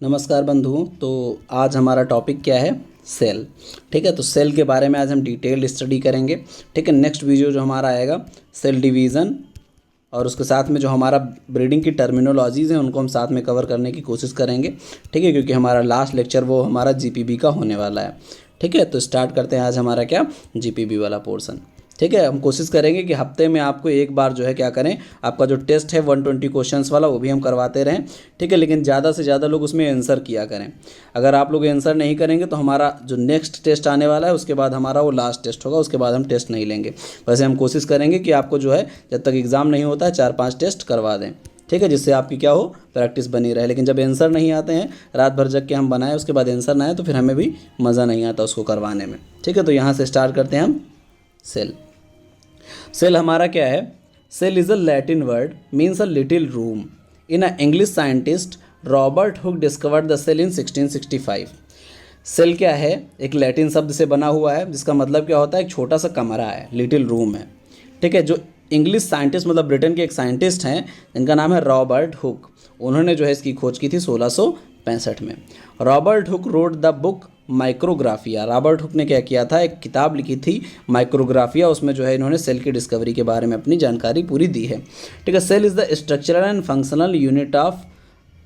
नमस्कार बंधुओं। तो आज हमारा टॉपिक क्या है? सेल। ठीक है, तो सेल के बारे में आज हम डिटेल्ड स्टडी करेंगे। ठीक है, नेक्स्ट वीडियो जो हमारा आएगा सेल डिवीज़न और उसके साथ में जो हमारा ब्रीडिंग की टर्मिनोलॉजीज़ हैं उनको हम साथ में कवर करने की कोशिश करेंगे। ठीक है, क्योंकि हमारा लास्ट लेक्चर वो हमारा जीपीबी का होने वाला है। ठीक है, तो स्टार्ट करते हैं आज हमारा क्या जीपीबी वाला पोर्सन। ठीक है, हम कोशिश करेंगे कि हफ्ते में आपको एक बार जो है क्या करें, आपका जो टेस्ट है 120 क्वेश्चंस वाला वो भी हम करवाते रहें। ठीक है, लेकिन ज़्यादा से ज़्यादा लोग उसमें आंसर किया करें। अगर आप लोग आंसर नहीं करेंगे तो हमारा जो नेक्स्ट टेस्ट आने वाला है उसके बाद हमारा वो लास्ट टेस्ट होगा, उसके बाद हम टेस्ट नहीं लेंगे। वैसे हम कोशिश करेंगे कि आपको जो है जब तक एग्ज़ाम नहीं होता है 4-5 टेस्ट करवा दें। ठीक है, जिससे आपकी क्या हो, प्रैक्टिस बनी रहे। लेकिन जब आंसर नहीं आते हैं, रात भर जग के हम बनाएं उसके बाद आंसर ना आए तो फिर हमें भी मज़ा नहीं आता उसको करवाने में। ठीक है, तो यहाँ से स्टार्ट करते हैं हम। सेल। सेल हमारा क्या है? Cell is a Latin word means a little room. In a English scientist Robert Hooke discovered the cell in 1665। Cell क्या है? एक लैटिन शब्द से बना हुआ है जिसका मतलब क्या होता है, एक छोटा सा कमरा है, लिटिल रूम है। ठीक है, जो इंग्लिश साइंटिस्ट मतलब ब्रिटेन के एक साइंटिस्ट हैं जिनका नाम है रॉबर्ट हुक, उन्होंने जो है इसकी खोज की थी 1665 में। Robert Hooke road the book Micrographia. Robert Hooke ने क्या किया था, एक किताब लिखी थी माइक्रोग्राफिया, उसमें जो है इन्होंने सेल की डिस्कवरी के बारे में अपनी जानकारी पूरी दी है। ठीक है, cell is the structural and functional unit of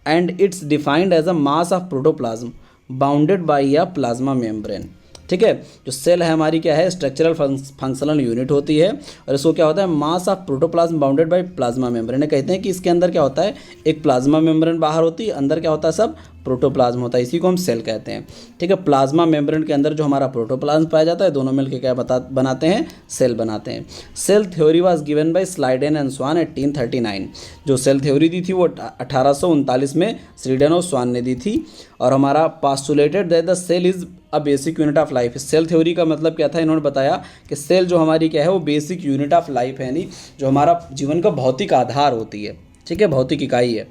and it's defined as a mass of protoplasm bounded by a plasma membrane. ठीक है, जो सेल है हमारी क्या है, स्ट्रक्चरल फंक्शनल यूनिट होती है और इसको क्या होता है, मास of protoplasm bounded by plasma membrane. कहते हैं कि इसके अंदर क्या होता है, एक प्लाज्मा मेम्ब्रेन बाहर होती है, अंदर क्या होता है, सब प्रोटोप्लाज्म होता है, इसी को हम सेल कहते हैं। ठीक है, प्लाज्मा मेम्ब्रेन के अंदर जो हमारा प्रोटोप्लाज्म पाया जाता है, दोनों मिलकर क्या बनाते हैं, सेल बनाते हैं। Cell theory was given by Schleiden and Schwann 1839। जो सेल थ्योरी दी थी वो 1839 में स्लाइडेन और स्वान ने दी थी। और हमारा postulated that the cell is a basic unit of life. Cell theory का मतलब क्या था, इन्होंने बताया कि सेल जो हमारी क्या है वो बेसिक यूनिट ऑफ लाइफ है, यानी जो हमारा जीवन का भौतिक आधार होती है। ठीक है, भौतिक इकाई है।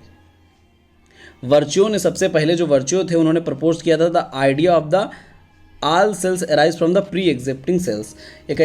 वर्च्यू ने सबसे पहले जो वर्च्यू थे उन्होंने प्रपोज किया था the idea of the all cells arise from the pre existing cells. एक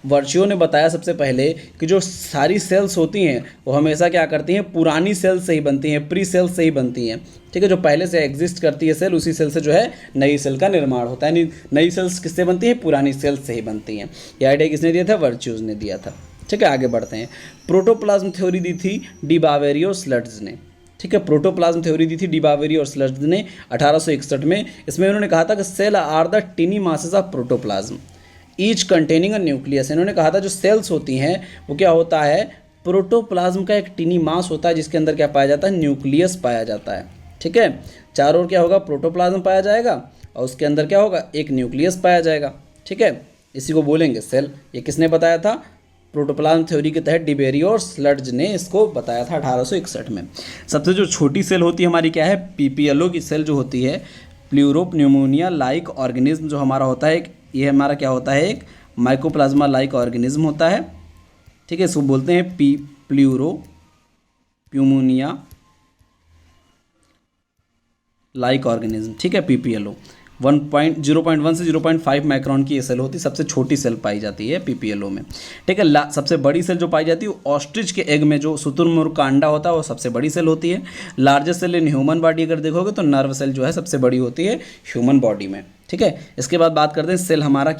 वर्च्यू ने बताया सबसे पहले कि जो सारी सेल्स होती हैं वो हमेशा क्या करती हैं, पुरानी सेल्स से ही बनती हैं, प्री सेल्स से ही बनती हैं। ठीक है, जो पहले से एग्जिस्ट करती है सेल, उसी सेल से जो है नई सेल का निर्माण होता है। नई सेल्स किससे बनती हैं, पुरानी सेल्स से ही बनती हैं। ये आइडिया किसने दिया था, वर्च्यूज ने दिया था। ठीक है, आगे बढ़ते हैं। प्रोटोप्लाज्म थ्योरी दी थी डी बावेरियो स्लट्ज ने। ठीक है, प्रोटोप्लाज्म थ्योरी दी थी डी बावेरी और स्लट्ज ने 1861 में। इसमें उन्होंने कहा था कि cell are the tiny masses of protoplasm each containing a nucleus. इन्होंने कहा था जो सेल्स होती हैं वो क्या होता है, प्रोटोप्लाज्म का एक टिनी मास होता है जिसके अंदर क्या पाया जाता है, न्यूक्लियस पाया जाता है। ठीक है, चारों ओर क्या होगा, प्रोटोप्लाज्म पाया जाएगा और उसके अंदर क्या होगा, एक न्यूक्लियस पाया जाएगा। ठीक है, इसी को बोलेंगे सेल। ये किसने बताया था, प्रोटोप्लाज्म थ्योरी के तहत डिबेरी और स्लट्ज ने इसको बताया था 1861 में। सबसे जो छोटी सेल होती है हमारी क्या है, पीपीएलओ की सेल जो होती है, प्लूरोपन्यूमोनिया लाइक ऑर्गेनिज्म जो हमारा होता है, ये हमारा क्या होता है, एक माइकोप्लाज्मा लाइक ऑर्गेनिज्म होता है। ठीक है, इसको बोलते हैं प्लूरोप्न्यूमोनिया लाइक ऑर्गेनिज्म। ठीक है, पीपीएलओ 0.1 से 0.5 माइक्रोन की ये सेल होती है, सबसे छोटी सेल पाई जाती है पीपीएलओ में। ठीक है, सबसे बड़ी सेल जो पाई जाती है वो ऑस्ट्रिच के एग में जो शुतुरमुर्ग का अंडा होता है वो सबसे बड़ी सेल होती है। Largest cell in human body अगर देखोगे तो नर्व सेल जो है सबसे बड़ी होती है ह्यूमन बॉडी में। ठीक है, इसके बाद बात करते हैं सेल हमारा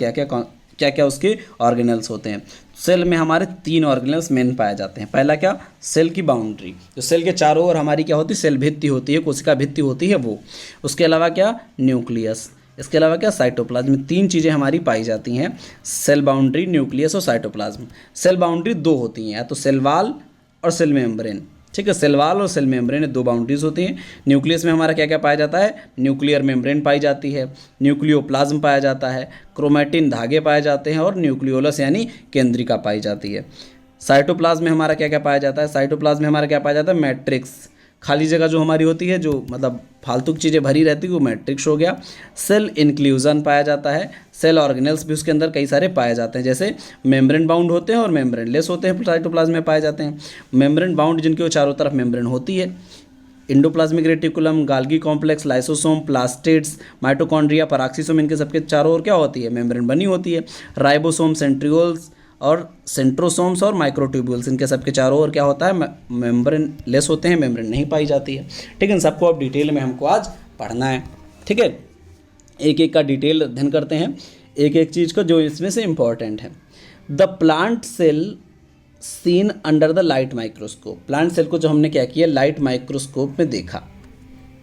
क्या क्या उसके ऑर्गेनल्स होते हैं। सेल में हमारे 3 ऑर्गेनल्स मेन पाए जाते हैं। पहला क्या, सेल की बाउंड्री, जो सेल के चारों ओर हमारी क्या होती है, सेल भित्ति होती है, कोशिका भित्ति होती है वो। उसके अलावा क्या, न्यूक्लियस। इसके अलावा क्या, साइटोप्लाज्म। 3 चीज़ें हमारी पाई जाती हैं, सेल बाउंड्री, न्यूक्लियस और साइटोप्लाज्म। सेल बाउंड्री 2 होती हैं, या तो सेल वाल और सेल मेम्ब्रेन। ठीक है, सेल वाल और सेल मेम्ब्रेन 2 बाउंड्रीज होती हैं। न्यूक्लियस में हमारा क्या क्या पाया जाता है, न्यूक्लियर मेम्ब्रेन पाई जाती है, न्यूक्लियोप्लाज्म पाया जाता है, क्रोमैटिन धागे पाए जाते हैं और न्यूक्लियोलस यानी केंद्रिका पाई जाती है। साइटोप्लाज्म में हमारा क्या क्या पाया जाता है, साइटोप्लाज्म में हमारा क्या पाया जाता है, मैट्रिक्स। खाली जगह जो हमारी होती है, जो मतलब फालतू की चीज़ें भरी रहती है, वो मैट्रिक्स हो गया। सेल इंक्लूजन पाया जाता है। सेल ऑर्गेनल्स भी उसके अंदर कई सारे पाए जाते हैं, जैसे मेम्ब्रेन बाउंड होते हैं और मेम्ब्रेन लेस होते हैं, साइटोप्लाज्म में पाए जाते हैं। मेम्ब्रेन बाउंड जिनके चारों तरफ मेम्ब्रेन होती है, endoplasmic reticulum, Golgi complex, lysosome, plastids, mitochondria, peroxisome, इनके सबके चारों ओर क्या होती है, मेम्ब्रेन बनी होती है। राइबोसोम, सेंट्रियोल्स और सेंट्रोसोम्स और माइक्रोट्यूब्यूल्स, इनके सबके चारों ओर क्या होता है, मेम्ब्रेन लेस होते हैं, मेम्ब्रेन नहीं पाई जाती है। ठीक है, इन सबको अब डिटेल में हमको आज पढ़ना है। ठीक है, एक एक का डिटेल अध्ययन करते हैं, एक एक चीज़ को जो इसमें से इम्पॉर्टेंट है। The plant cell seen under the light microscope. Plant cell को जो हमने क्या किया, लाइट माइक्रोस्कोप में देखा।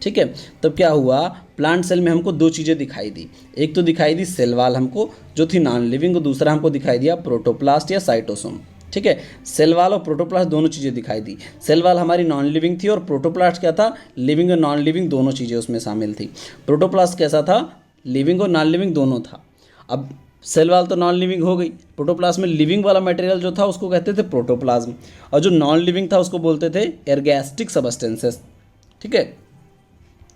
ठीक है, तब क्या हुआ, प्लांट सेल में हमको दो चीज़ें दिखाई दी। एक तो दिखाई दी सेल वाल हमको जो थी नॉन लिविंग, और दूसरा हमको दिखाई दिया प्रोटोप्लास्ट या साइटोसोम। ठीक है, सेल वाल और प्रोटोप्लास्ट दोनों चीज़ें दिखाई दी। सेल वाल हमारी नॉन लिविंग थी और प्रोटोप्लास्ट क्या था, लिविंग और नॉन लिविंग दोनों चीज़ें उसमें शामिल थी। प्रोटोप्लास्ट कैसा था, लिविंग और नॉन लिविंग दोनों था। अब सेल वाल तो नॉन लिविंग हो गई, प्रोटोप्लाज्म में लिविंग वाला मटेरियल जो था उसको कहते थे प्रोटोप्लाज्म, और जो नॉन लिविंग था उसको बोलते थे एर्गैस्टिक सबस्टेंसेस। ठीक है,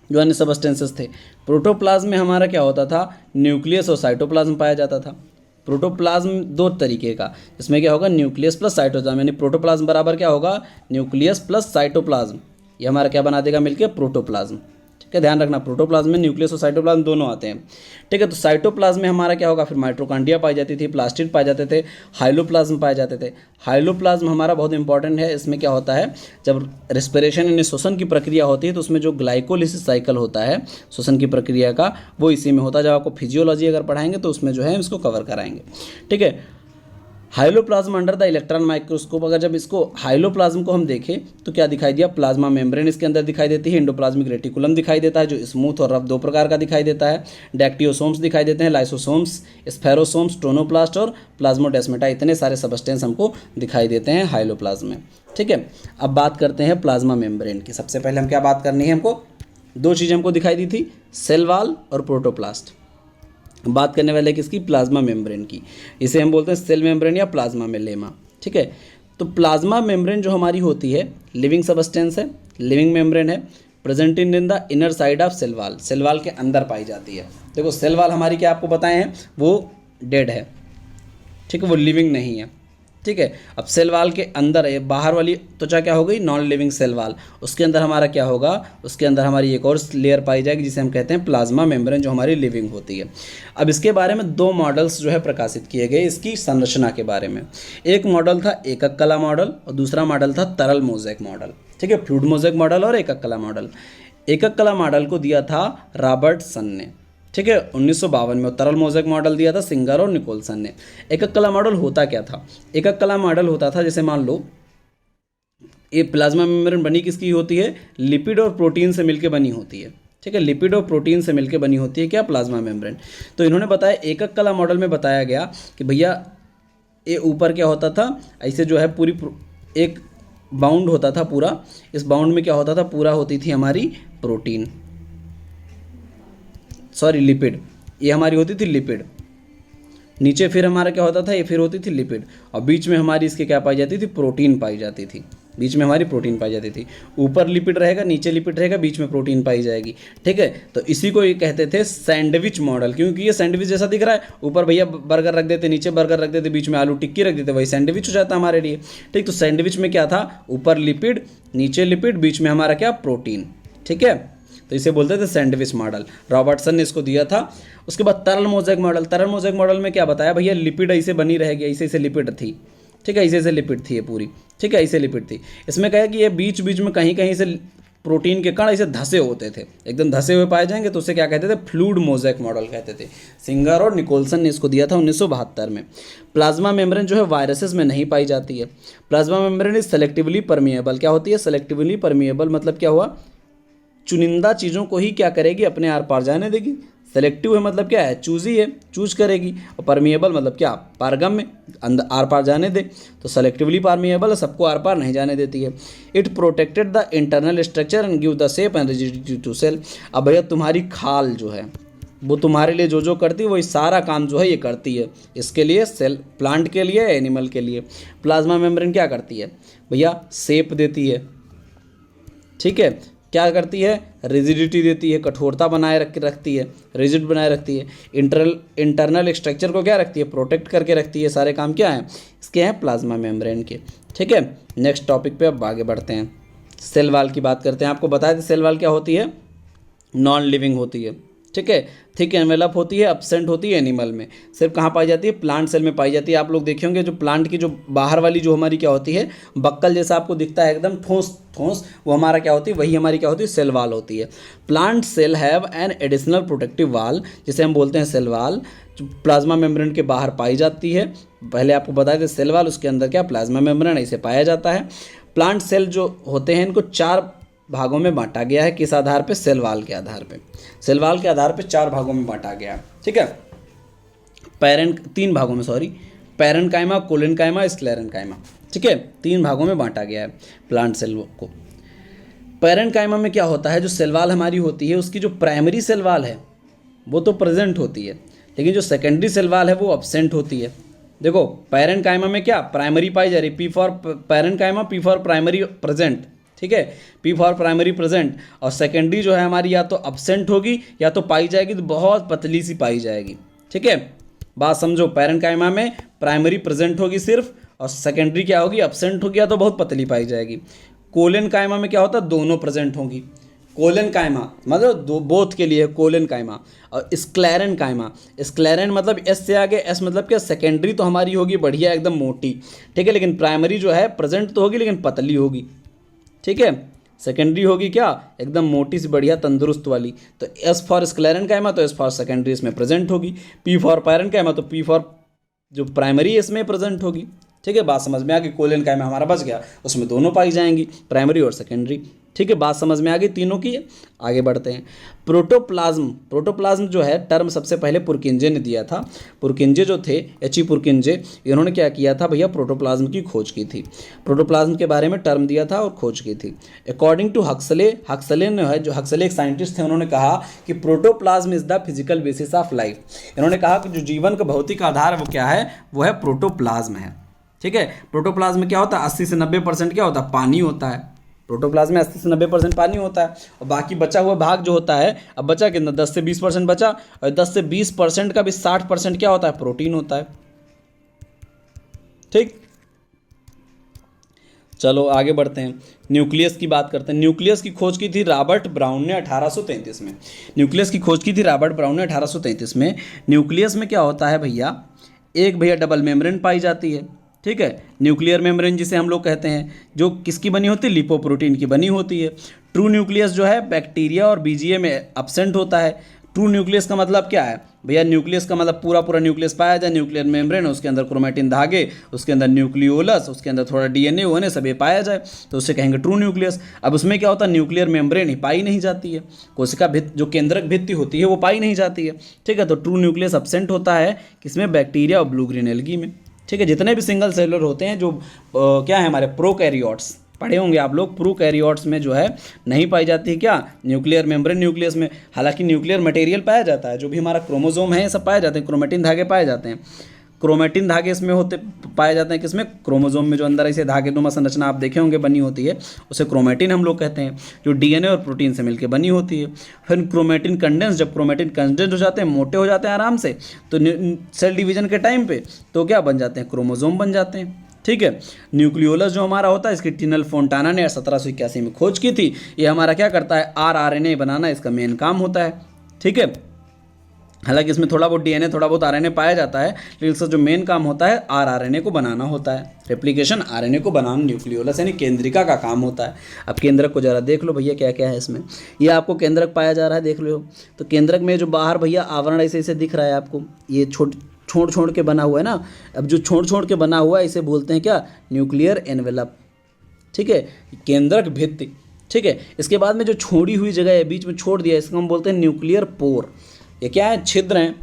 जो अन्य सबस्टेंसेस थे। प्रोटोप्लाज्म में हमारा क्या होता था, न्यूक्लियस और साइटोप्लाज्म पाया जाता था। प्रोटोप्लाज्म दो तरीके का, इसमें क्या होगा, न्यूक्लियस प्लस साइटोप्लाज्म, यानी प्रोटोप्लाज्म बराबर क्या होगा, न्यूक्लियस प्लस साइटोप्लाज्म। ये हमारा क्या बना देगा मिलकर, प्रोटोप्लाज्म। ठीक है, ध्यान रखना, प्रोटोप्लाज्म में न्यूक्लियस और साइटोप्लाज्म दोनों आते हैं। ठीक है, तो साइटोप्लाज्म में हमारा क्या होगा, फिर माइटोकॉन्ड्रिया पाई जाती थी, प्लास्टिड पाए जाते थे, हाइलोप्लाज्म पाए जाते थे। हाइलोप्लाज्म हमारा बहुत इंपॉर्टेंट है। इसमें क्या होता है, जब रेस्पिरेशन यानी श्वसन की प्रक्रिया होती है तो उसमें जो ग्लाइकोलिसिस साइकिल होता है श्वसन की प्रक्रिया का, वो इसी में होता है। जब आपको फिजियोलॉजी अगर पढ़ाएंगे तो उसमें जो है इसको कवर कराएंगे। ठीक है, hyaloplasm under the electron microscope. अगर जब इसको हाइलोप्लाज्म को हम देखें तो क्या दिखाई दिया, प्लाज्मा मेम्ब्रेन इसके अंदर दिखाई देती है, एंडोप्लाज्मिक रेटिकुलम दिखाई देता है जो स्मूथ और रफ दो प्रकार का दिखाई देता है, डैक्टियोसोम्स दिखाई देते हैं, लाइसोसोम्स, स्फेरोसोम्स, टोनोप्लास्ट और प्लाज्मोडेस्मेटा, इतने सारे सबस्टेंस हमको दिखाई देते हैं हाइलोप्लाज्म में। ठीक है, अब बात करते हैं प्लाज्मा मेम्ब्रेन की। सबसे पहले हम क्या बात करनी है, हमको दो चीज़ें हमको दिखाई दी थी, सेल वाल और प्रोटोप्लास्ट। बात करने वाले किसकी, प्लाज्मा मेम्ब्रेन की। इसे हम बोलते हैं सेल मेम्ब्रेन या प्लाज्मा मेलेमा। ठीक है, तो प्लाज्मा मेम्ब्रेन जो हमारी होती है लिविंग सबस्टेंस है, लिविंग मेम्ब्रेन है, present in the inner side of cell wall, cell wall के अंदर पाई जाती है। देखो सेल वाल हमारी क्या आपको बताए हैं, वो डेड है। ठीक है, वो लिविंग नहीं है। ठीक है, अब सेल वाल के अंदर है, बाहर वाली त्वचा क्या हो गई, नॉन लिविंग सेल वाल, उसके अंदर हमारा क्या होगा, उसके अंदर हमारी एक और लेयर पाई जाएगी जिसे हम कहते हैं प्लाज्मा मेम्ब्रेन, जो हमारी लिविंग होती है। अब इसके बारे में दो मॉडल्स जो है प्रकाशित किए गए इसकी संरचना के बारे में। एक मॉडल था एकक कला मॉडल और दूसरा मॉडल था तरल मोज़ेक मॉडल। ठीक है, फ्लूइड मोज़ेक मॉडल और एकक कला मॉडल। एकक कला मॉडल को दिया था रॉबर्टसन ने। ठीक है, 1952 में। तरल मोज़ेक मॉडल दिया था सिंगर और निकोलसन ने। एकक कला मॉडल होता क्या था, एकक कला मॉडल होता था जैसे मान लो ये प्लाज्मा मेम्ब्रेन बनी किसकी होती है, लिपिड और प्रोटीन से मिलकर बनी होती है। ठीक है, लिपिड और प्रोटीन से मिलकर बनी होती है क्या, प्लाज्मा मेम्ब्रेन। तो इन्होंने बताया, एकक कला मॉडल में बताया गया कि भैया ये ऊपर क्या होता था, ऐसे जो है पूरी एक बाउंड होता था पूरा, इस बाउंड में क्या होता था, पूरा होती थी हमारी प्रोटीन, सॉरी लिपिड, ये हमारी होती थी लिपिड। नीचे फिर हमारा क्या होता था, ये फिर होती थी लिपिड, और बीच में हमारी इसके क्या पाई जाती थी, प्रोटीन पाई जाती थी। बीच में हमारी प्रोटीन पाई जाती थी। ऊपर लिपिड रहेगा, नीचे लिपिड रहेगा, बीच में प्रोटीन पाई जाएगी। ठीक है, तो इसी को ये कहते थे सैंडविच मॉडल, क्योंकि ये सैंडविच जैसा दिख रहा है, ऊपर भैया बर्गर रख देते, नीचे बर्गर रख देते, बीच में आलू टिक्की रख देते, वही सैंडविच हो जाता हमारे लिए। ठीक, तो सैंडविच में क्या था, ऊपर लिपिड, नीचे लिपिड, बीच में हमारा क्या, प्रोटीन। ठीक है, तो इसे बोलते थे सैंडविच मॉडल, रॉबर्टसन ने इसको दिया था। उसके बाद तरल मोज़ेक मॉडल, तरल मोज़ेक मॉडल में क्या बताया भैया, लिपिड ऐसे बनी रहेगी, ऐसे ऐसे लिपिड थी। ठीक है, ऐसे ऐसे लिपिड थी ये पूरी। ठीक है, ऐसे लिपिड थी। इसमें क्या है कि ये बीच बीच में कहीं कहीं से प्रोटीन के कण ऐसे धसे होते थे, एकदम धसे हुए पाए जाएंगे, तो उसे क्या कहते थे, फ्लूइड मोज़ेक मॉडल कहते थे। सिंगर और निकोलसन ने इसको दिया था 1972 में। प्लाज्मा मेम्ब्रेन जो है वायरसेस में नहीं पाई जाती है। Plasma membrane is selectively permeable. क्या होती है, सेलेक्टिवली परमिएबल, मतलब क्या हुआ, चुनिंदा चीज़ों को ही क्या करेगी, अपने आर पार जाने देगी। सेलेक्टिव है मतलब क्या है, चूजी है, चूज करेगी। और परमिएबल मतलब क्या, पारगम्य, अंदर आर पार जाने दे। तो सेलेक्टिवली परमिएबल है, सबको आर पार नहीं जाने देती है। It protected the internal structure and give the shape and rigidity to cell. अब भैया तुम्हारी खाल जो है वो तुम्हारे लिए जो जो करती है वही सारा काम जो है ये करती है। इसके लिए सेल, प्लांट के लिए, एनिमल के लिए। प्लाज्मा मेम्ब्रेन क्या करती है भैया, शेप देती है। ठीक है, क्या करती है, रिजिडिटी देती है, कठोरता बनाए रखती है, रिजिड बनाए रखती है। इंटरनल स्ट्रक्चर को क्या रखती है, प्रोटेक्ट करके रखती है। सारे काम क्या हैं, इसके हैं प्लाज्मा मेम्ब्रेन के। ठीक है, नेक्स्ट टॉपिक पे अब आगे बढ़ते हैं, सेल वाल की बात करते हैं। आपको बताया था सेल वाल क्या होती है, नॉन लिविंग होती है। ठीक है। थिक एनवेलप होती है, एब्सेंट होती है एनिमल में, सिर्फ कहाँ पाई जाती है, प्लांट सेल में पाई जाती है। आप लोग देखे होंगे जो प्लांट की जो बाहर वाली जो हमारी क्या होती है, बक्कल जैसा आपको दिखता है एकदम ठोस ठोस, वो हमारा क्या होती है, वही हमारी क्या होती है, सेल वाल होती है। Plant cell have an additional protective wall, जिसे हम बोलते हैं सेल वाल, जो प्लाज्मा मेम्ब्रेन के बाहर पाई जाती है। पहले आपको बताया था सेल वाल, उसके अंदर क्या प्लाज्मा मेम्ब्रेन, इसे पाया जाता है। प्लांट सेल जो होते हैं इनको 4 भागों में बांटा गया है। किस आधार पे, सेल वाल के आधार पे। सेल वाल के आधार पे 4 भागों में बांटा गया है, ठीक है। 3 भागों में, सॉरी, पैरेनकाइमा, कोलेनकाइमा, स्क्लेरेनकाइमा, ठीक है, 3 भागों में बांटा गया है प्लांट सेल को। पैरेनकाइमा में क्या होता है, जो सेल वाल हमारी होती है उसकी जो प्राइमरी सेल वाल है वो तो प्रेजेंट होती है, लेकिन जो सेकेंडरी सेल वाल है वो अब्सेंट होती है। देखो पैरेनकाइमा में क्या, प्राइमरी पाई जा रही, P for parenchyma, P for primary present, ठीक है, पी फॉर प्राइमरी प्रेजेंट। और सेकेंडरी जो है हमारी या तो अब्सेंट होगी या तो पाई जाएगी तो बहुत पतली सी पाई जाएगी, ठीक है। बात समझो, पैरेनकाइमा में प्राइमरी प्रेजेंट होगी सिर्फ, और सेकेंडरी क्या होगी, अब्सेंट होगी या तो बहुत पतली पाई जाएगी। कोलेनकाइमा में क्या होता है, दोनों प्रेजेंट होंगी। कोलेनकाइमा मतलब दो, बोथ के लिए कोलेनकाइमा। और स्क्लेरेनकाइमा, स्क्लेरेन मतलब एस से आगे, एस मतलब क्या, सेकेंडरी तो हमारी होगी बढ़िया एकदम मोटी, ठीक है, लेकिन प्राइमरी जो है प्रेजेंट तो होगी लेकिन पतली होगी, ठीक है। सेकेंडरी होगी क्या, एकदम मोटी सी बढ़िया तंदुरुस्त वाली। तो एस फॉर स्क्लेरेनकाइमा तो एस फॉर सेकेंडरी इसमें प्रेजेंट होगी। पी फॉर पैरेनकाइमा तो पी फॉर जो प्राइमरी इसमें प्रेजेंट होगी, ठीक है। बात समझ में आ गई, कोलेनकाइमा हमारा बच गया, उसमें दोनों पाई जाएंगी, प्राइमरी और सेकेंडरी, ठीक है। बात समझ में आ गई तीनों की। आगे बढ़ते हैं। प्रोटोप्लाज्म, प्रोटोप्लाज्म जो है टर्म सबसे पहले पुरकिंजे ने दिया था। पुरकिंजे जो थे, एच ई पुरकिंजे, इन्होंने क्या किया था भैया, प्रोटोप्लाज्म की खोज की थी। प्रोटोप्लाज्म के बारे में टर्म दिया था और खोज की थी। अकॉर्डिंग टू हक्सले, हक्सले ने है जो हक्सले एक साइंटिस्ट थे, उन्होंने कहा कि protoplasm is the physical basis of life. इन्होंने कहा कि जो जीवन का भौतिक आधार है वो क्या है, वो है प्रोटोप्लाज्म है, ठीक है। प्रोटोप्लाज्म में क्या होता है, 80 से 90% क्या होता है, पानी होता है। प्रोटोप्लाज्म में 80 से 90% पानी होता है, और बाकी बचा हुआ भाग जो होता है, अब बचा कितना, 10 से 20% बचा, और 10 से 20% का भी 60% क्या होता है, प्रोटीन होता है, ठीक। चलो आगे बढ़ते हैं, न्यूक्लियस की बात करते हैं। न्यूक्लियस की खोज की थी रॉबर्ट ब्राउन ने 1833 में। न्यूक्लियस की खोज की थी रॉबर्ट ब्राउन ने 1833 में। न्यूक्लियस में क्या होता है भैया, एक भैया डबल मेम्ब्रेन पाई जाती है, ठीक है। न्यूक्लियर मेम्ब्रेन जिसे हम लोग कहते हैं, जो किसकी बनी होती है, लिपोप्रोटीन की बनी होती है। ट्रू न्यूक्लियस जो है बैक्टीरिया और बीजीए में एब्सेंट होता है। ट्रू न्यूक्लियस का मतलब क्या है भैया, न्यूक्लियस का मतलब पूरा पूरा न्यूक्लियस पाया जाए, न्यूक्लियर मेम्ब्रेन, उसके अंदर क्रोमेटिन धागे, उसके अंदर न्यूक्लियोलस, उसके अंदर थोड़ा डीएनए होने सब ये पाया जाए, तो उससे कहेंगे ट्रू न्यूक्लियस। अब उसमें क्या होता है, न्यूक्लियर मेम्ब्रेन ही पाई नहीं जाती है, कोशिका भित्ति जो केंद्रक भित्ति होती है वो पाई नहीं जाती है, ठीक है। तो ट्रू न्यूक्लियस एब्सेंट होता है किसमें, बैक्टीरिया और ब्लू ग्रीन एल्गी में, ठीक है। जितने भी सिंगल सेलुलर होते हैं जो क्या है हमारे प्रोकैरियोट्स, पढ़े होंगे आप लोग, प्रोकैरियोट्स में जो है नहीं पाई जाती है क्या, न्यूक्लियर मेम्ब्रेन न्यूक्लियस में। हालांकि न्यूक्लियर मटेरियल पाया जाता है, जो भी हमारा क्रोमोसोम है ये सब पाए जाते हैं, क्रोमेटिन धागे पाए जाते हैं। क्रोमेटिन धागे इसमें होते पाए जाते हैं किसमें, क्रोमोसोम में, जो अंदर ऐसे धागेनुमा संरचना आप देखे होंगे बनी होती है, उसे क्रोमेटिन हम लोग कहते हैं, जो डीएनए और प्रोटीन से मिलकर बनी होती है। फिर क्रोमेटिन कंडेंस, जब क्रोमेटिन कंडेंस हो जाते हैं, मोटे हो जाते हैं आराम से, तो सेल डिवीजन के टाइम पे तो क्या बन जाते हैं, क्रोमोसोम बन जाते हैं, ठीक है। न्यूक्लियोलस जो हमारा होता है, इसकी टिनल फोंटाना ने 1781 में खोज की थी। ये हमारा क्या करता है, आरएनए बनाना इसका मेन काम होता है, ठीक है। हालांकि इसमें थोड़ा बहुत डीएनए थोड़ा बहुत आरएनए पाया जाता है, लेकिन इसका जो मेन काम होता है आरएनए को बनाना होता है, रेप्लिकेशन आरएनए को बनाना न्यूक्लियोलस यानी केंद्रिका का काम होता है। अब केंद्रक को जरा देख लो भैया क्या क्या है इसमें, ये आपको केंद्रक पाया जा रहा है, देख लो। तो केंद्रक में जो बाहर भैया आवरण ऐसे ऐसे दिख रहा है आपको, ये छोड़ छोड़ के बना हुआ है ना। अब जो छोड़ छोड़ के बना हुआ है इसे बोलते हैं क्या, न्यूक्लियर एनवेलप, ठीक है, केंद्रक भित्ति, ठीक है। इसके बाद में जो छोड़ी हुई जगह है, बीच में छोड़ दिया, इसको हम बोलते हैं न्यूक्लियर पोर। ये क्या है, छिद्र हैं,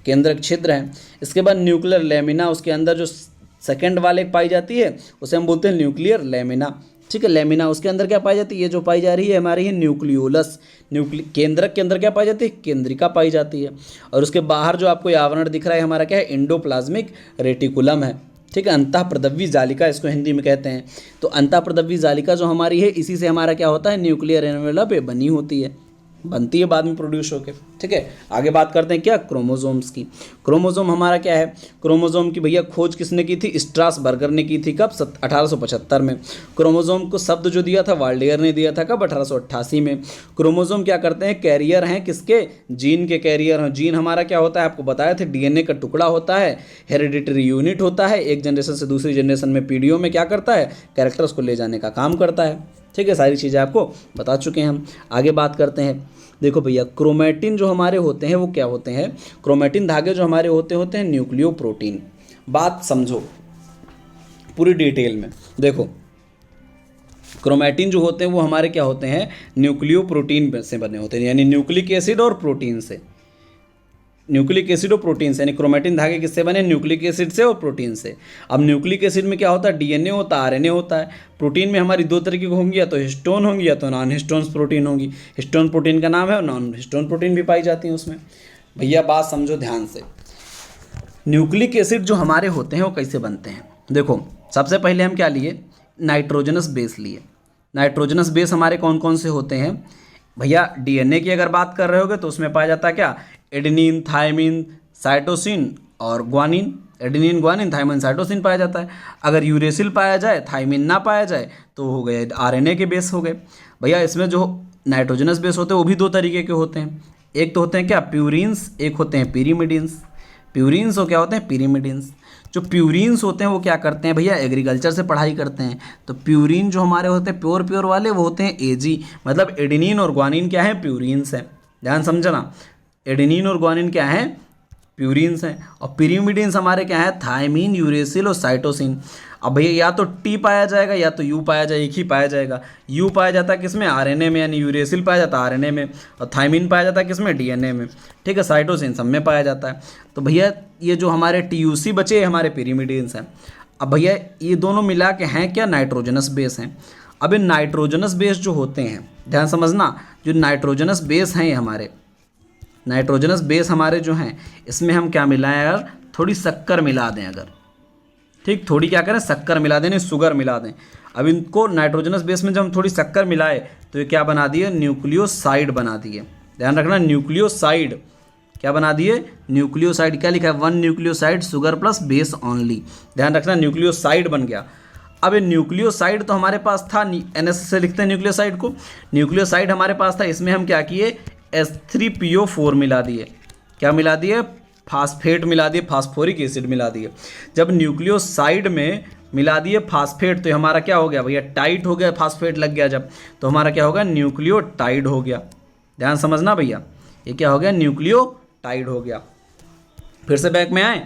केंद्रक छिद्र हैं। इसके बाद न्यूक्लियर लेमिना, उसके अंदर जो सेकंड वाले पाई जाती है उसे हम बोलते हैं न्यूक्लियर लेमिना, ठीक है। लेमिना उसके अंदर क्या पाई जाती है, ये जो पाई जा रही है हमारी है न्यूक्लियोलस। केंद्रक के अंदर क्या पाई जाती है, केंद्रिका पाई जाती है। और उसके बाहर जो आपको आवरण दिख रहा है हमारा क्या है, एंडोप्लाज्मिक रेटिकुलम है, ठीक है। अंतःप्रदव्य जालिका इसको हिंदी में कहते हैं। तो अंतःप्रदव्य जालिका जो हमारी है, इसी से हमारा क्या होता है, न्यूक्लियर एनवेलप बनी होती है, बनती है बाद में प्रोड्यूस होके। ठीक है, आगे बात करते हैं क्या, क्रोमोसोम्स की। क्रोमोसोम हमारा क्या है, क्रोमोसोम की भैया खोज किसने की थी, स्ट्रासबर्गर ने की थी। कब, 1875 में। क्रोमोसोम को शब्द जो दिया था वाल्डेयर ने दिया था, कब, 1888 में। क्रोमोसोम क्या करते हैं, कैरियर हैं किसके, जीन के कैरियर हैं। जीन हमारा क्या होता है, आपको बताया था, डीएनए का टुकड़ा होता है, हेरिडिटरी यूनिट होता है, एक जनरेशन से दूसरी जनरेशन में पीढ़ियों में क्या करता है, कैरेक्टर्स को ले जाने का काम करता है। ठीक है, सारी चीज़ें आपको बता चुके हैं हम। आगे बात करते हैं, देखो भैया क्रोमैटिन जो हमारे होते हैं वो क्या होते हैं, क्रोमैटिन धागे जो हमारे होते हैं न्यूक्लियो प्रोटीन। बात समझो पूरी डिटेल में। देखो क्रोमैटिन जो होते हैं वो हमारे क्या होते हैं, न्यूक्लियो प्रोटीन से बने होते हैं, यानी न्यूक्लिक एसिड और प्रोटीन से। न्यूक्लिक एसिड और प्रोटीन से, यानी क्रोमैटिन धागे किससे बने, न्यूक्लिक एसिड से और प्रोटीन से। अब न्यूक्लिक एसिड में क्या होता है, डीएनए होता है, आरएनए होता है। प्रोटीन में हमारी दो तरीके की होंगी, या तो हिस्टोन होंगी या तो नॉन हिस्टोन प्रोटीन होंगी। हिस्टोन प्रोटीन का नाम है और नॉन हिस्टोन प्रोटीन भी पाई जाती हैं उसमें। भैया बात समझो ध्यान से, न्यूक्लिक एसिड जो हमारे होते हैं वो कैसे बनते हैं। देखो सबसे पहले हम क्या लिए, नाइट्रोजनस बेस लिए। नाइट्रोजनस बेस हमारे कौन कौन से होते हैं भैया, डीएनए की अगर बात कर रहे होगे तो उसमें पाया जाता है क्या, एडेनिन, थायमिन, साइटोसिन और guanine. Adenine, guanine, thymine, cytosine पाया जाता है। अगर यूरेसिल पाया जाए, थायमिन ना पाया जाए, तो हो गए आरएनए के बेस हो गए। भैया इसमें जो नाइट्रोजनस बेस होते हैं वो भी दो तरीके के होते हैं। एक तो होते हैं क्या, प्यूरिन्स, एक होते हैं पिरीमिडिन्स। प्यूरिन्स और क्या होते हैं, पिरीमिडिन्स। जो प्यूरिन्स होते हैं वो क्या करते हैं भैया, एग्रीकल्चर से पढ़ाई करते हैं। तो प्यूरिन जो हमारे होते हैं प्योर वाले, वो होते हैं एजी, मतलब एडेनिन और ग्वानिन क्या है, प्यूरिन्स हैं। ध्यान समझना, एडेनिन और ग्वानिन क्या है, प्यूरिन्स हैं। और पिरीमिडिन्स हमारे क्या है, थायमिन, यूरेसिल और साइटोसिन। अब भैया या तो टी पाया जाएगा या तो यू पाया जाएगा, एक ही पाया जाएगा। यू पाया जाता है किसमें, आरएनए में, यानी यूरेसिल पाया जाता है आरएनए में, और थायमिन पाया जाता है किसमें, डीएनए में। ठीक है, साइटोसिन सब में पाया जाता है। तो भैया ये जो हमारे टीयूसी बचे हमारे पिरीमिडिन्स हैं। अब भैया ये दोनों मिला के हैं क्या, नाइट्रोजनस बेस हैं। अब इन नाइट्रोजनस बेस जो होते हैं, ध्यान समझना, जो नाइट्रोजनस बेस हैं ये हमारे, नाइट्रोजनस बेस हमारे जो हैं, इसमें हम क्या मिलाएं, अगर थोड़ी शक्कर मिला दें, अगर ठीक, थोड़ी क्या करें, शक्कर मिला दें, शुगर मिला दें। अब इनको नाइट्रोजनस बेस में जब हम थोड़ी शक्कर मिलाए तो ये क्या बना दिए, न्यूक्लियोसाइड बना दिए। ध्यान रखना, न्यूक्लियोसाइड क्या बना दिए, न्यूक्लियोसाइड। क्या लिखा है, 1 nucleoside sugar plus base only. ध्यान रखना, न्यूक्लियोसाइड बन गया। अब ये न्यूक्लियोसाइड तो हमारे पास था, NS से लिखते हैं न्यूक्लियोसाइड को। न्यूक्लियोसाइड हमारे पास था, इसमें हम क्या किए, H3PO4 मिला दिए। क्या मिला दिए, फास्फेट मिला दिए, फास्फोरिक एसिड मिला दिए। जब न्यूक्लियोसाइड में मिला दिए फास्फेट तो हमारा क्या हो गया भैया, टाइट हो गया, फास्फेट लग गया जब, तो हमारा क्या होगा, न्यूक्लियोटाइड हो गया। ध्यान समझना भैया, ये क्या हो गया, न्यूक्लियोटाइड हो गया। फिर से बैक में आए,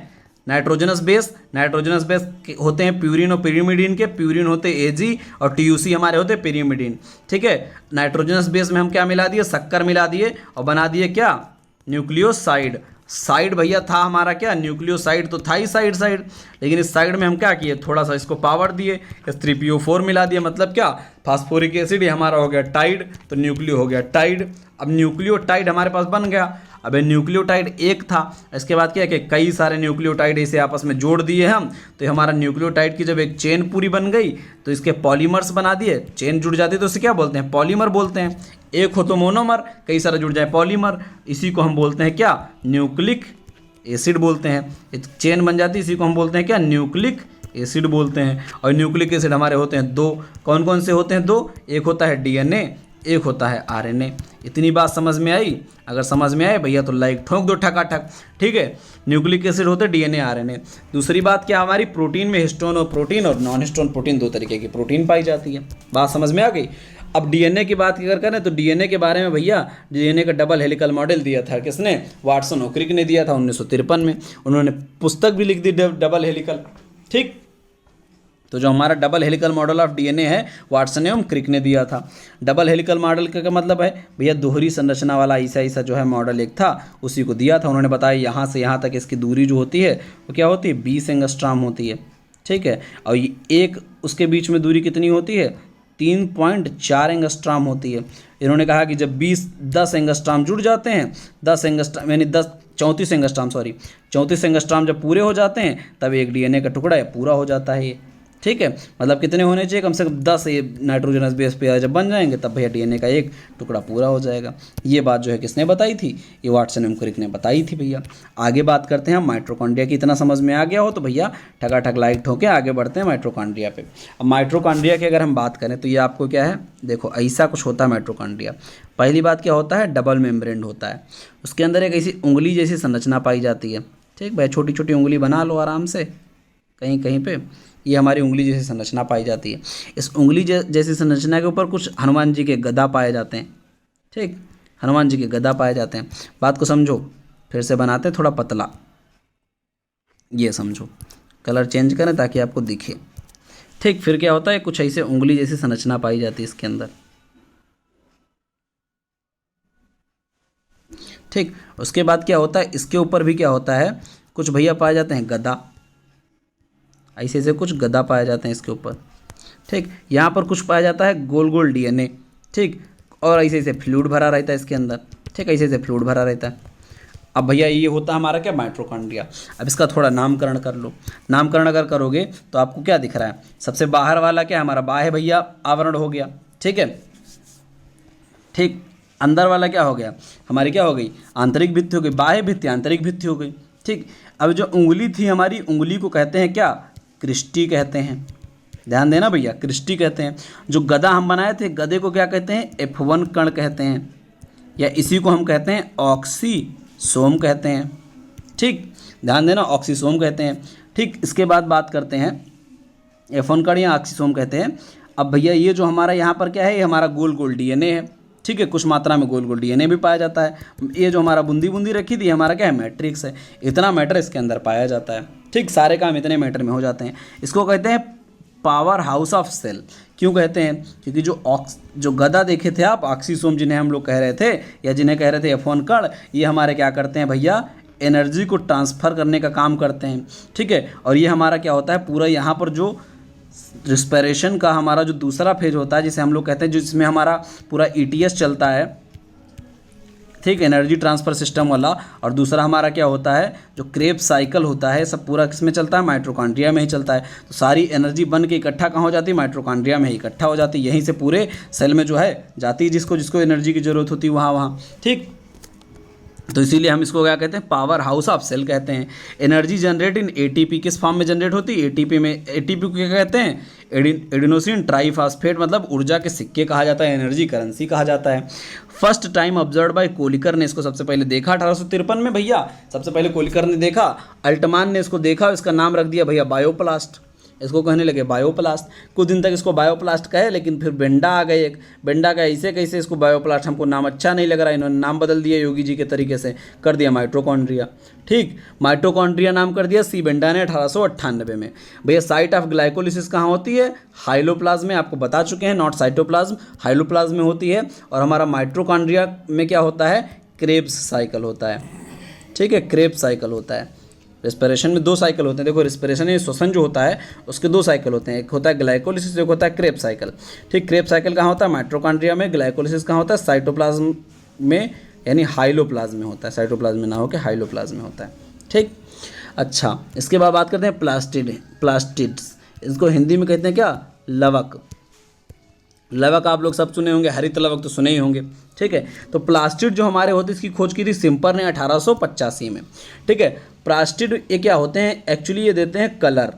नाइट्रोजनस बेस, नाइट्रोजनस बेस होते हैं प्यूरिन और पिरीमिडिन के। प्यूरिन होते हैं एजी और टीयूसी हमारे होते हैं पिरीमिडिन। ठीक है, नाइट्रोजनस बेस में हम क्या मिला दिए, शक्कर मिला दिए और बना दिए क्या, न्यूक्लियोसाइड। साइड भैया था हमारा क्या, न्यूक्लियोसाइड तो था ही साइड, लेकिन इस साइड में हम क्या किए, थोड़ा सा इसको पावर दिए, H3PO4 मिला दिया, मतलब क्या, फास्फोरिक एसिड, ये हमारा हो गया टाइड, तो न्यूक्लियो हो गया टाइड। अब न्यूक्लियोटाइड हमारे पास बन गया। अब ये न्यूक्लियोटाइड एक था, इसके बाद क्या है कि कई सारे न्यूक्लियोटाइड इसे आपस में जोड़ दिए हम, तो हमारा न्यूक्लियोटाइड की जब एक चेन पूरी बन गई तो इसके पॉलीमर्स बना दिए। चेन जुड़ जाती है तो इसे क्या बोलते हैं, पॉलीमर बोलते हैं। एक हो तो मोनोमर, कई सारे जुड़ जाए पॉलीमर, इसी को हम बोलते हैं क्या, न्यूक्लिक एसिड बोलते हैं। एक चेन बन जाती है, इसी को हम बोलते हैं क्या, न्यूक्लिक एसिड बोलते हैं। और न्यूक्लिक एसिड हमारे होते हैं दो, कौन कौन से होते हैं, दो, एक होता है डीएनए, एक होता है आरएनए। इतनी बात समझ में आई? अगर समझ में आए भैया तो लाइक ठोक दो ठकाठक। ठीक है, न्यूक्लिक एसिड होते हैं डीएनए आरएनए। दूसरी बात क्या, हमारी प्रोटीन में हिस्टोन और प्रोटीन और नॉन हिस्टोन प्रोटीन, दो तरीके की प्रोटीन पाई जाती है। बात समझ में आ गई? अब डीएनए की बात अगर करें तो डीएनए के बारे में भैया, डीएनए का डबल हेलिकल मॉडल दिया था किसने, वाटसन और क्रिक ने दिया था 1953 में। उन्होंने पुस्तक भी लिख दी डबल हेलिकल। ठीक, तो जो हमारा double helical model of DNA है, वाटसन एवं क्रिक ने दिया था। डबल हेलिकल मॉडल का क्या मतलब है भैया, दोहरी संरचना वाला ऐसा जो है मॉडल एक था, उसी को दिया था। उन्होंने बताया यहाँ से यहाँ तक इसकी दूरी जो होती है वो क्या होती है, 20 एंगस्ट्रॉम होती है। ठीक है, और एक उसके बीच में दूरी कितनी होती है, 3.4 एंगस्ट्रॉम होती है। इन्होंने कहा कि जब 10 एंगस्ट्रॉम जुड़ जाते हैं, 10 एंगस्ट्रॉम यानी 34 एंगस्ट्रॉम जब पूरे हो जाते हैं तब एक डीएनए का टुकड़ा पूरा हो जाता है ये। ठीक है, मतलब कितने होने चाहिए, कम से कम 10 ये नाइट्रोजनस बेस पेयर जब बन जाएंगे तब भैया डीएनए का एक टुकड़ा पूरा हो जाएगा। ये बात जो है किसने बताई थी, ये वाटसन एंड क्रिक ने बताई थी भैया। आगे बात करते हैं माइटोकॉन्ड्रिया की। इतना समझ में आ गया हो तो भैया ठगाठग लाइक ठोके आगे बढ़ते हैं माइटोकॉन्ड्रिया पे। अब माइटोकॉन्ड्रिया की अगर हम बात करें तो ये आपको क्या है, देखो ऐसा कुछ होता है माइटोकॉन्ड्रिया। पहली बात क्या होता है, डबल मेम्ब्रेन होता है, उसके अंदर एक ऐसी उंगली जैसी संरचना पाई जाती है। ठीक भाई, छोटी छोटी उंगली बना लो आराम से कहीं कहीं पे, ये हमारी उंगली जैसी संरचना पाई जाती है। इस उंगली जैसी संरचना के ऊपर कुछ हनुमान जी के गदा पाए जाते हैं। ठीक, हनुमान जी के गदा पाए जाते हैं। बात को समझो, फिर से बनाते हैं थोड़ा पतला, ये समझो, कलर चेंज करें ताकि आपको दिखे। ठीक, फिर क्या होता है, कुछ ऐसे उंगली जैसी संरचना पाई जाती है इसके अंदर। ठीक, उसके बाद क्या होता है, इसके ऊपर भी क्या होता है, कुछ भैया पाए जाते हैं गदा, ऐसे ऐसे कुछ गदा पाए जाते हैं इसके ऊपर। ठीक, यहाँ पर कुछ पाया जाता है गोल गोल डीएनए। ठीक, और ऐसे ऐसे फ्लूइड भरा रहता है इसके अंदर। ठीक, ऐसे ऐसे फ्लूइड भरा रहता है। अब भैया ये होता है हमारा क्या, माइटोकॉन्ड्रिया। अब इसका थोड़ा नामकरण कर लो। नामकरण अगर करोगे तो आपको क्या दिख रहा है, सबसे बाहर वाला क्या हमारा बाह्य भैया आवरण हो गया। ठीक है, ठीक, अंदर वाला क्या हो गया, हमारी क्या हो गई, आंतरिक भित्ति हो गई, बाह्य भित्ति आंतरिक भित्ति हो गई। ठीक, अब जो उंगली थी हमारी, उंगली को कहते हैं क्या, क्रिस्टी कहते हैं। ध्यान देना भैया, क्रिस्टी कहते हैं। जो गदा हम बनाए थे, गदे को क्या कहते हैं, F1 कण कहते हैं, या इसी को हम कहते हैं ऑक्सीसोम कहते हैं। ठीक, ध्यान देना, ऑक्सीसोम कहते हैं। ठीक, इसके बाद बात करते हैं F1 कण या ऑक्सीसोम कहते हैं। अब भैया ये जो हमारा यहाँ पर क्या है, ये हमारा गोल गोल डीएनए है। ठीक है, कुछ मात्रा में गोल गोल डीएनए भी पाया जाता है। ये जो हमारा बूंदी बूंदी रखी थी हमारा क्या है, मैट्रिक्स है। इतना मैटर इसके अंदर पाया जाता है। ठीक, सारे काम इतने मैटर में हो जाते हैं। इसको कहते हैं पावर हाउस ऑफ सेल। क्यों कहते हैं, क्योंकि जो गदा देखे थे आप, ऑक्सीसोम जिन्हें हम लोग कह रहे थे या जिन्हें कह रहे थे F1 कण, ये हमारे क्या करते हैं भैया, एनर्जी को ट्रांसफ़र करने का काम करते हैं। ठीक है, और ये हमारा क्या होता है, पूरा यहाँ पर जो रिस्पिरेशन का हमारा जो दूसरा फेज होता है, जिसे हम लोग कहते हैं, जिसमें हमारा पूरा ETS चलता है। ठीक, एनर्जी ट्रांसफ़र सिस्टम वाला। और दूसरा हमारा क्या होता है, जो क्रेब्स साइकिल होता है, सब पूरा किसमें चलता है, माइटोकॉन्ड्रिया में ही चलता है। तो सारी एनर्जी बन के इकट्ठा कहाँ हो जाती है, माइटोकॉन्ड्रिया में ही इकट्ठा हो जाती है। यहीं से पूरे सेल में जो है जाती है, जिसको जिसको एनर्जी की ज़रूरत होती है वहाँ। ठीक, तो इसीलिए हम इसको क्या कहते हैं, पावर हाउस ऑफ सेल कहते हैं। एनर्जी जनरेट इन ATP, किस फॉर्म में जनरेट होती है, ATP में। ATP को क्या कहते हैं, एडिनोसिन ट्राइफॉस्फेट, मतलब ऊर्जा के सिक्के कहा जाता है, एनर्जी करेंसी कहा जाता है। First time observe by Kolliker ने इसको सबसे पहले देखा 1853 में भैया, सबसे पहले कोलिकर ने देखा। अल्टमान ने इसको देखा, इसका नाम रख दिया भैया बायोप्लास्ट। इसको कहने लगे बायोप्लास्ट। कुछ दिन तक इसको बायोप्लास्ट कहे, लेकिन फिर बेंडा आ गए। एक बेंडा का ऐसे कैसे इसको बायोप्लास्ट, हमको नाम अच्छा नहीं लग रहा, इन्होंने नाम बदल दिया योगी जी के तरीके से, कर दिया माइटोकॉन्ड्रिया। ठीक, माइटोकॉन्ड्रिया नाम कर दिया सी बेंडा ने 1898 में। भैया साइट ऑफ ग्लाइकोलिसिस कहाँ होती है, हाइलोप्लाज्म में, आपको बता चुके हैं, नॉट साइटोप्लाज्म, हाइलोप्लाज्म में होती है। और हमारा माइटोकॉन्ड्रिया में क्या होता है, क्रेब्स साइकिल होता है। ठीक है, क्रेब्स साइकिल होता है। रेस्पिरेशन में 2 साइकिल होते हैं। देखो, रेस्पिरेशन या श्वसन जो होता है उसके 2 साइकिल होते हैं, एक होता है ग्लाइकोलिसिस, एक होता है क्रेब्स साइकिल। ठीक, क्रेब्स साइकिल कहाँ होता है, माइटोकॉन्ड्रिया में। ग्लाइकोलिसिस कहाँ होता है, साइटोप्लाज्म में, यानी हाइलोप्लाज्म में होता है। साइटोप्लाज्म में ना होकर हाइलोप्लाज्म में होता है। ठीक, अच्छा, इसके बाद बात करते हैं प्लास्टिड्स। इसको हिंदी में कहते हैं क्या, लवक। लवक आप लोग सब सुने होंगे, हरित लवक तो सुने ही होंगे। ठीक है, तो प्लास्टिड जो हमारे होते हैं, इसकी खोज की थी सिम्पर ने 1885 में। ठीक है, प्लास्टिड ये क्या होते हैं, एक्चुअली ये देते हैं कलर।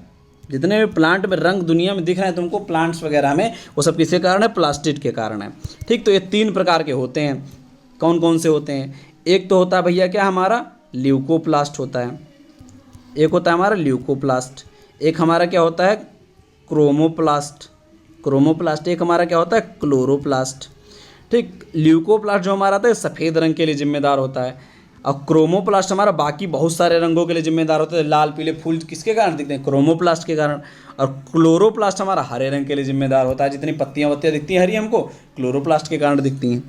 जितने भी प्लांट में रंग दुनिया में दिख रहे हैं तुमको, प्लांट्स वगैरह में, वो सब किसके कारण है, प्लास्टिड के कारण है। ठीक, तो ये 3 प्रकार के होते हैं। कौन कौन से होते हैं, एक तो होता है भैया क्या हमारा ल्यूकोप्लास्ट होता है, एक होता है हमारा ल्यूकोप्लास्ट, एक हमारा क्या होता है क्रोमोप्लास्ट, एक हमारा क्या होता है क्लोरोप्लास्ट। ठीक, ल्यूकोप्लास्ट जो हमारा आता है सफ़ेद रंग के लिए जिम्मेदार होता है, और क्रोमोप्लास्ट हमारा बाकी बहुत सारे रंगों के लिए जिम्मेदार होता है। लाल पीले फूल किसके कारण दिखते हैं, क्रोमोप्लास्ट के कारण। और क्लोरोप्लास्ट हमारा हरे रंग के लिए जिम्मेदार होता है, जितनी पत्तियाँ वत्तियाँ दिखती हैं हरी हमको, क्लोरोप्लास्ट के कारण दिखती हैं।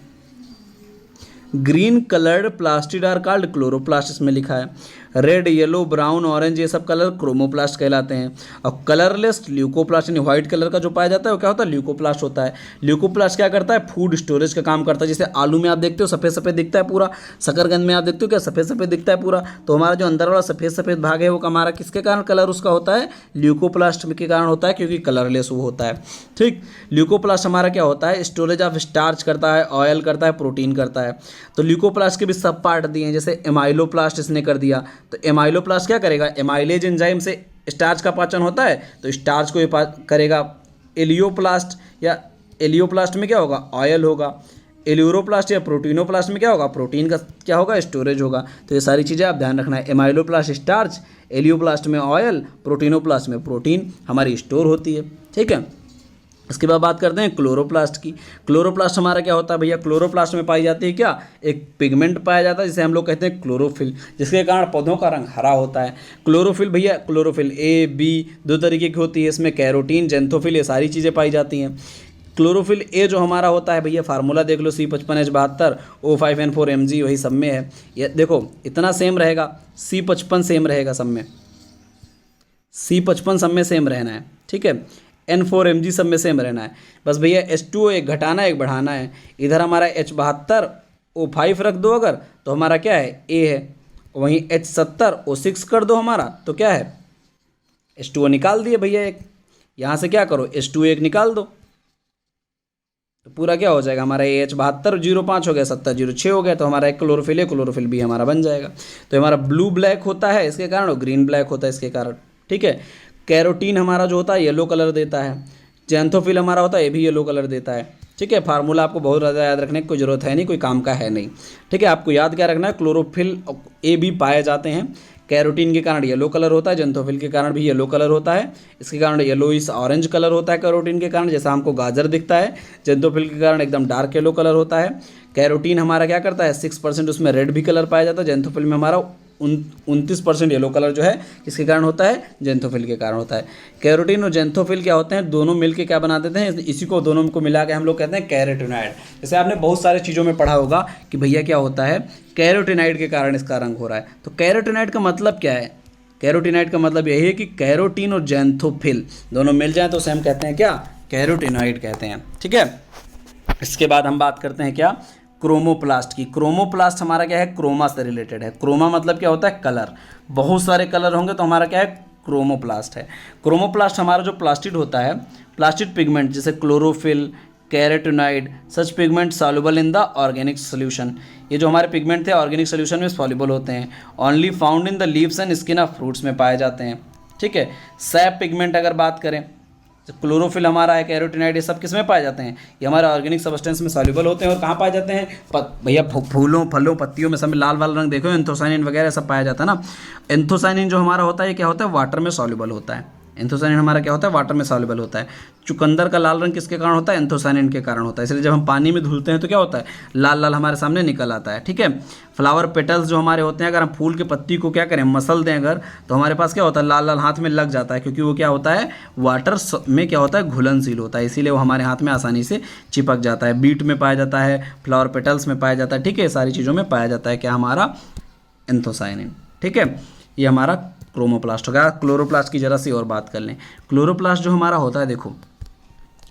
Green coloured plastid are called chloroplast, इसमें लिखा है। रेड, येलो, ब्राउन, ऑरेंज, ये सब कलर क्रोमोप्लास्ट कहलाते हैं। और कलरलेस ल्यूकोप्लास्ट यानी व्हाइट कलर का जो पाया जाता है वो क्या होता है, ल्यूकोप्लास्ट होता है। ल्यूकोप्लास्ट क्या करता है, फूड स्टोरेज का काम करता है। जैसे आलू में आप देखते हो सफ़ेद सफ़ेद दिखता है पूरा, शकरकंद में आप देखते हो क्या सफ़ेद सफ़ेद दिखता है पूरा, तो हमारा जो अंदर वाला सफ़ेद सफ़ेद भाग है वो हमारा किसके कारण कलर उसका होता है, ल्यूकोप्लास्ट के कारण होता है, क्योंकि कलरलेस वो होता है। ठीक, ल्यूकोप्लास्ट हमारा क्या होता है, स्टोरेज ऑफ स्टार्च करता है, ऑयल करता है, प्रोटीन करता है। तो ल्यूकोप्लास्ट के भी सब पार्ट दिए हैं, जैसे एमाइलोप्लास्ट इसने कर दिया, तो एमाइलोप्लास्ट क्या करेगा, एमाइलेज एंजाइम से स्टार्च का पाचन होता है तो स्टार्च को ये करेगा। एलियोप्लास्ट या एलियोप्लास्ट में क्या होगा, ऑयल होगा। एल्यूरोप्लास्ट या प्रोटीनोप्लास्ट में क्या होगा, प्रोटीन का क्या होगा, स्टोरेज होगा। तो ये सारी चीज़ें आप ध्यान रखना है, एमाइलोप्लास्ट स्टार्च, एलियोप्लास्ट में ऑयल, प्रोटीनोप्लास्ट में प्रोटीन हमारी स्टोर होती है। ठीक है, इसके बाद बात करते हैं क्लोरोप्लास्ट की। क्लोरोप्लास्ट हमारा क्या होता है भैया, क्लोरोप्लास्ट में पाई जाती है क्या, एक पिगमेंट पाया जाता है जिसे हम लोग कहते हैं क्लोरोफिल, जिसके कारण पौधों का रंग हरा होता है। क्लोरोफिल भैया, क्लोरोफिल ए बी दो तरीके की होती है, इसमें कैरोटीन, जेंथोफिल, ये सारी चीज़ें पाई जाती हैं। क्लोरोफिल ए जो हमारा होता है भैया, फार्मूला देख लो, C55H72 O5N4Mg, वही सब में है। ये देखो इतना सेम रहेगा, C55 सेम रहेगा सब में, C55 सब में सेम रहना है। ठीक है, N4Mg सब में सेम रहना है। बस भैया H2O एक घटाना एक बढ़ाना है। इधर हमारा H72 O5 रख दो अगर, तो हमारा क्या है, A है। वहीं H70 O6 कर दो हमारा, तो क्या है, H2O निकाल दिए भैया एक, यहाँ से क्या करो H2O एक निकाल दो, तो पूरा क्या हो जाएगा हमारा, H72 05 हो गया, 70 06 हो गया, तो हमारा एक क्लोरोफिल है, क्लोरोफिल भी हमारा बन जाएगा। तो हमारा ब्लू ब्लैक होता है इसके कारण और ग्रीन ब्लैक होता है इसके कारण। ठीक है, कैरोटीन हमारा जो होता है येलो कलर देता है, जेंथोफिल हमारा होता है ये भी येलो कलर देता है। ठीक है, फार्मूला आपको बहुत ज़्यादा याद रखने की कोई ज़रूरत है नहीं, कोई काम का है नहीं। ठीक है, आपको याद क्या रखना है, क्लोरोफिल ए भी पाए जाते हैं, कैरोटीन के कारण येलो कलर होता है, जेंथोफिल के कारण भी येलो कलर होता है, इसके कारण येलोइश ऑरेंज कलर होता है कैरोटीन के कारण, जैसा हमको गाजर दिखता है। जेंथोफिल के कारण एकदम डार्क येलो कलर होता है। कैरोटीन हमारा क्या करता है, 6% उसमें रेड भी कलर पाया जाता है। जेंथोफिल में हमारा 29% येलो कलर जो है किसके कारण होता है, जेंथोफिल के कारण होता है। कैरोटीन और जेंथोफिल क्या होते हैं, दोनों मिलके क्या बना देते हैं, इसी को दोनों को मिला के हम लोग कहते हैं कैरोटीनॉइड। जैसे आपने बहुत सारे चीज़ों में पढ़ा होगा कि भैया क्या होता है, कैरोटीनॉइड के कारण इसका रंग हो रहा है। तो कैरोटीनॉइड का मतलब क्या है, कैरोटीनॉइड का मतलब यही है कि कैरोटीन और जेंथोफिल दोनों मिल जाए तो उसे हम कहते हैं क्या, कैरोटीनॉइड कहते हैं। ठीक है, इसके बाद हम बात करते हैं क्या, क्रोमोप्लास्ट की। क्रोमोप्लास्ट हमारा क्या है, क्रोमा से रिलेटेड है। क्रोमा मतलब क्या होता है, कलर। बहुत सारे कलर होंगे तो हमारा क्या है, क्रोमोप्लास्ट है। क्रोमोप्लास्ट हमारा जो प्लास्टिड होता है, प्लास्टिड पिगमेंट जैसे chlorophyll, carotenoid, such pigment soluble in the organic solution. ये जो हमारे पिगमेंट थे ऑर्गेनिक सोल्यूशन में सॉल्युबल होते हैं। Only found in the leaves and skin of fruits में पाए जाते हैं। ठीक है, सैप पिगमेंट अगर बात करें, क्लोरोफिल हमारा है, कैरोटीनॉइड, ये सब किस में पाए जाते हैं, ये हमारे ऑर्गेनिक सब्सटेंस में सॉल्युबल होते हैं। और कहाँ पाए जाते हैं, भैया फूलों फलों पत्तियों में सब में लाल वाला रंग देखो, एंथोसाइनिन वगैरह सब पाया जाता है ना। एंथोसाइनिन जो हमारा होता है ये क्या होता है, वाटर में सॉल्युबल होता है। एंथोसाइनिन हमारा क्या होता है, वाटर में सॉल्युबल होता है। चुकंदर का लाल रंग किसके कारण होता है, एंथोसाइनिन के कारण होता है। इसलिए जब हम पानी में धुलते हैं तो क्या होता है, लाल लाल हमारे सामने निकल आता है। ठीक है, फ्लावर पेटल्स जो हमारे होते हैं, अगर हम फूल के पत्ती को क्या करें, मसल दें अगर, तो हमारे पास क्या होता है, लाल लाल हाथ में लग जाता है, क्योंकि वो क्या होता है, वाटर में क्या होता है, घुलनशील होता है, इसीलिए वो हमारे हाथ में आसानी से चिपक जाता है। बीट में पाया जाता है, फ्लावर पेटल्स में पाया जाता है। ठीक है, सारी चीज़ों में पाया जाता है क्या, हमारा एंथोसाइनिन। ठीक है, ये हमारा क्रोमोप्लास्ट हो गया। क्लोरोप्लास्ट की जरा सी और बात कर लें। क्लोरोप्लास्ट जो हमारा होता है, देखो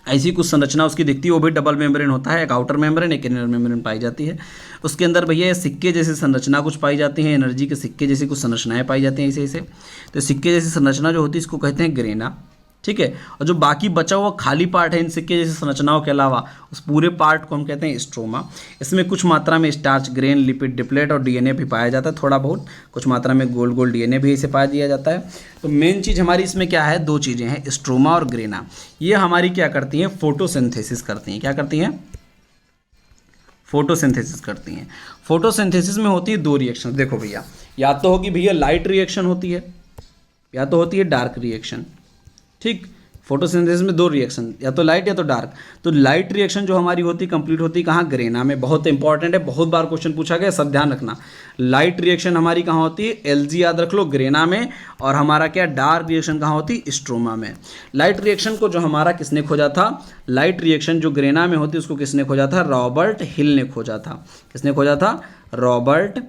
ऐसी कुछ संरचना उसकी दिखती है, वो भी डबल मेम्ब्रेन होता है, एक आउटर मेम्ब्रेन एक इनर मेम्ब्रेन पाई जाती है। उसके अंदर भैया सिक्के जैसी संरचना कुछ पाई जाती है, एनर्जी के सिक्के जैसी कुछ संरचनाएं पाई जाती हैं ऐसे ऐसे। तो सिक्के जैसी संरचना जो होती है इसको कहते हैं ग्रेना। ठीक है, और जो बाकी बचा हुआ खाली पार्ट है इन सिक्के जैसी संरचनाओं के अलावा, उस पूरे पार्ट को हम कहते हैं स्ट्रोमा। इसमें कुछ मात्रा में स्टार्च, ग्रेन, लिपिड, डिप्लेट और डीएनए भी पाया जाता है, थोड़ा बहुत। कुछ मात्रा में गोल गोल डीएनए भी इसे पाया दिया जाता है। तो मेन चीज़ हमारी इसमें क्या है, दो चीज़ें हैं, स्ट्रोमा और ग्रेना। ये हमारी क्या करती हैं, फोटोसिंथेसिस करती हैं। क्या करती हैं, फोटोसिंथेसिस करती हैं। फोटोसिंथेसिस में होती है दो रिएक्शन। देखो भैया, या तो होगी भैया लाइट रिएक्शन होती है, या तो होती है डार्क रिएक्शन। ठीक, फोटोसिंथेसिस में दो रिएक्शन, या तो लाइट या तो डार्क। तो लाइट रिएक्शन जो हमारी होती कंप्लीट होती है कहाँ, ग्रेना में। बहुत इंपॉर्टेंट है, बहुत बार क्वेश्चन पूछा गया, सब ध्यान रखना। लाइट रिएक्शन हमारी कहाँ होती है, एलजी याद रख लो, ग्रेना में। और हमारा क्या, डार्क रिएक्शन कहाँ होती, स्ट्रोमा में। लाइट रिएक्शन को जो हमारा किसने खोजा था, लाइट रिएक्शन जो ग्रेना में होती उसको किसने खोजा था, रॉबर्ट हिल ने खोजा था। किसने खोजा था, रॉबर्ट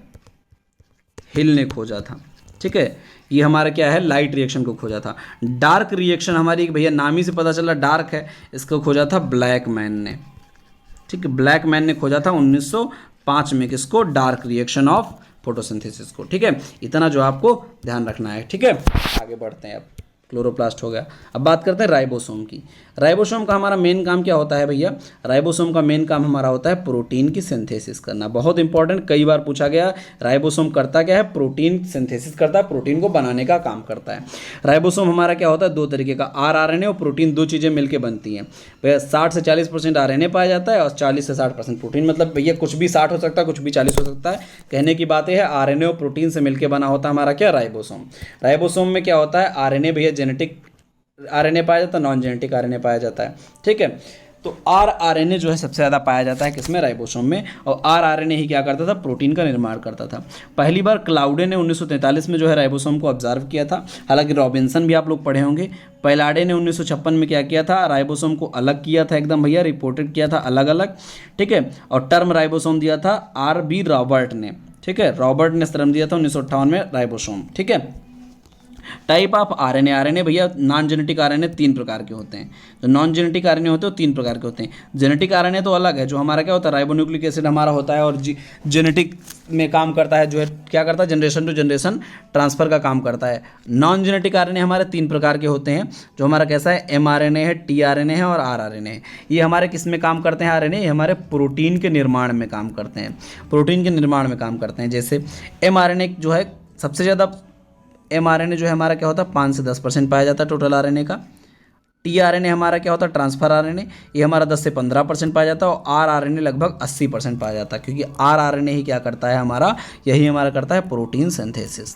हिल ने खोजा था। ठीक है, ये हमारा क्या है, लाइट रिएक्शन को खोजा था। डार्क रिएक्शन हमारी भैया नाम ही से पता चला डार्क है, इसको खोजा था ब्लैकमैन ने। ठीक है, ब्लैकमैन ने खोजा था 1905 में, किसको, डार्क रिएक्शन ऑफ फोटोसिंथेसिस को। ठीक है, इतना जो आपको ध्यान रखना है। ठीक है, आगे बढ़ते हैं। अब क्लोरोप्लास्ट हो गया, अब बात करते हैं राइबोसोम की। राइबोसोम का हमारा मेन काम क्या होता है भैया, राइबोसोम का मेन काम हमारा होता है प्रोटीन की सिंथेसिस करना। बहुत इंपॉर्टेंट, कई बार पूछा गया, राइबोसोम करता क्या है, प्रोटीन सिंथेसिस करता है, प्रोटीन को बनाने का काम करता है। राइबोसोम हमारा क्या होता है, दो तरीके का, आरएनए और प्रोटीन, दो चीज़ें मिलकर बनती हैं भैया। 60 से 40% आरएनए पाया जाता है और 40 से 60% प्रोटीन। मतलब भैया कुछ भी 60 हो सकता है, कुछ भी 40 हो सकता है। कहने की बात है, आरएनए और प्रोटीन से मिलकर बना होता है हमारा क्या, राइबोसोम। राइबोसोम में क्या होता है, आरएनए भैया जेनेटिक आरएनए पाया जाता है, नॉन जेनेटिक आरएनए पाया जाता है। ठीक है, तो आरएनए जो है सबसे ज़्यादा पाया जाता है किसमें, राइबोसोम में। और आरएनए ही क्या करता था, प्रोटीन का निर्माण करता था। पहली बार क्लाउडे ने 1943 में जो है राइबोसोम को ऑब्जर्व किया था। हालांकि रॉबिन्सन भी आप लोग पढ़े होंगे। पैलाडे ने 1956 में क्या किया था, राइबोसोम को अलग किया था एकदम भैया, रिपोर्टेड किया था अलग अलग। ठीक है, और टर्म राइबोसोम दिया था आर.बी. रॉबर्ट ने। ठीक है, रॉबर्ट ने टर्म दिया था 1958 में राइबोसोम। ठीक है, टाइप ऑफ आरएनए, आरएनए भैया नॉन जेनेटिक आरएनए 3 प्रकार के होते हैं। जो नॉन जेनेटिक आरएनए होते हैं वो 3 प्रकार के होते हैं। जेनेटिक आरएनए तो अलग है, जो हमारा क्या होता है, राइबोन्यूक्लिक एसिड हमारा होता है और जेनेटिक में काम करता है, जो है क्या करता है, जनरेशन टू जनरेशन ट्रांसफर का काम करता है। नॉन जेनेटिक आरएनए हमारे 3 प्रकार के होते हैं, जो हमारा कैसा है, एमआरएनए है, टीआरएनए है और आरआरएनए है। ये हमारे किस में काम करते हैं, आरएनए, ये हमारे प्रोटीन के निर्माण में काम करते हैं, प्रोटीन के निर्माण में काम करते हैं। जैसे एमआरएनए जो है सबसे ज़्यादा, एमआरएनए जो है हमारा क्या होता है, 5 से 10% पाया जाता है टोटल आरएनए का। टीआरएनए हमारा क्या होता है, ट्रांसफर आरएनए, ये हमारा 10 से 15% पाया जाता है। और आरआरएनए लगभग 80% पाया जाता है, क्योंकि आरआरएनए ही क्या करता है हमारा, यही हमारा करता है प्रोटीन सिंथेसिस।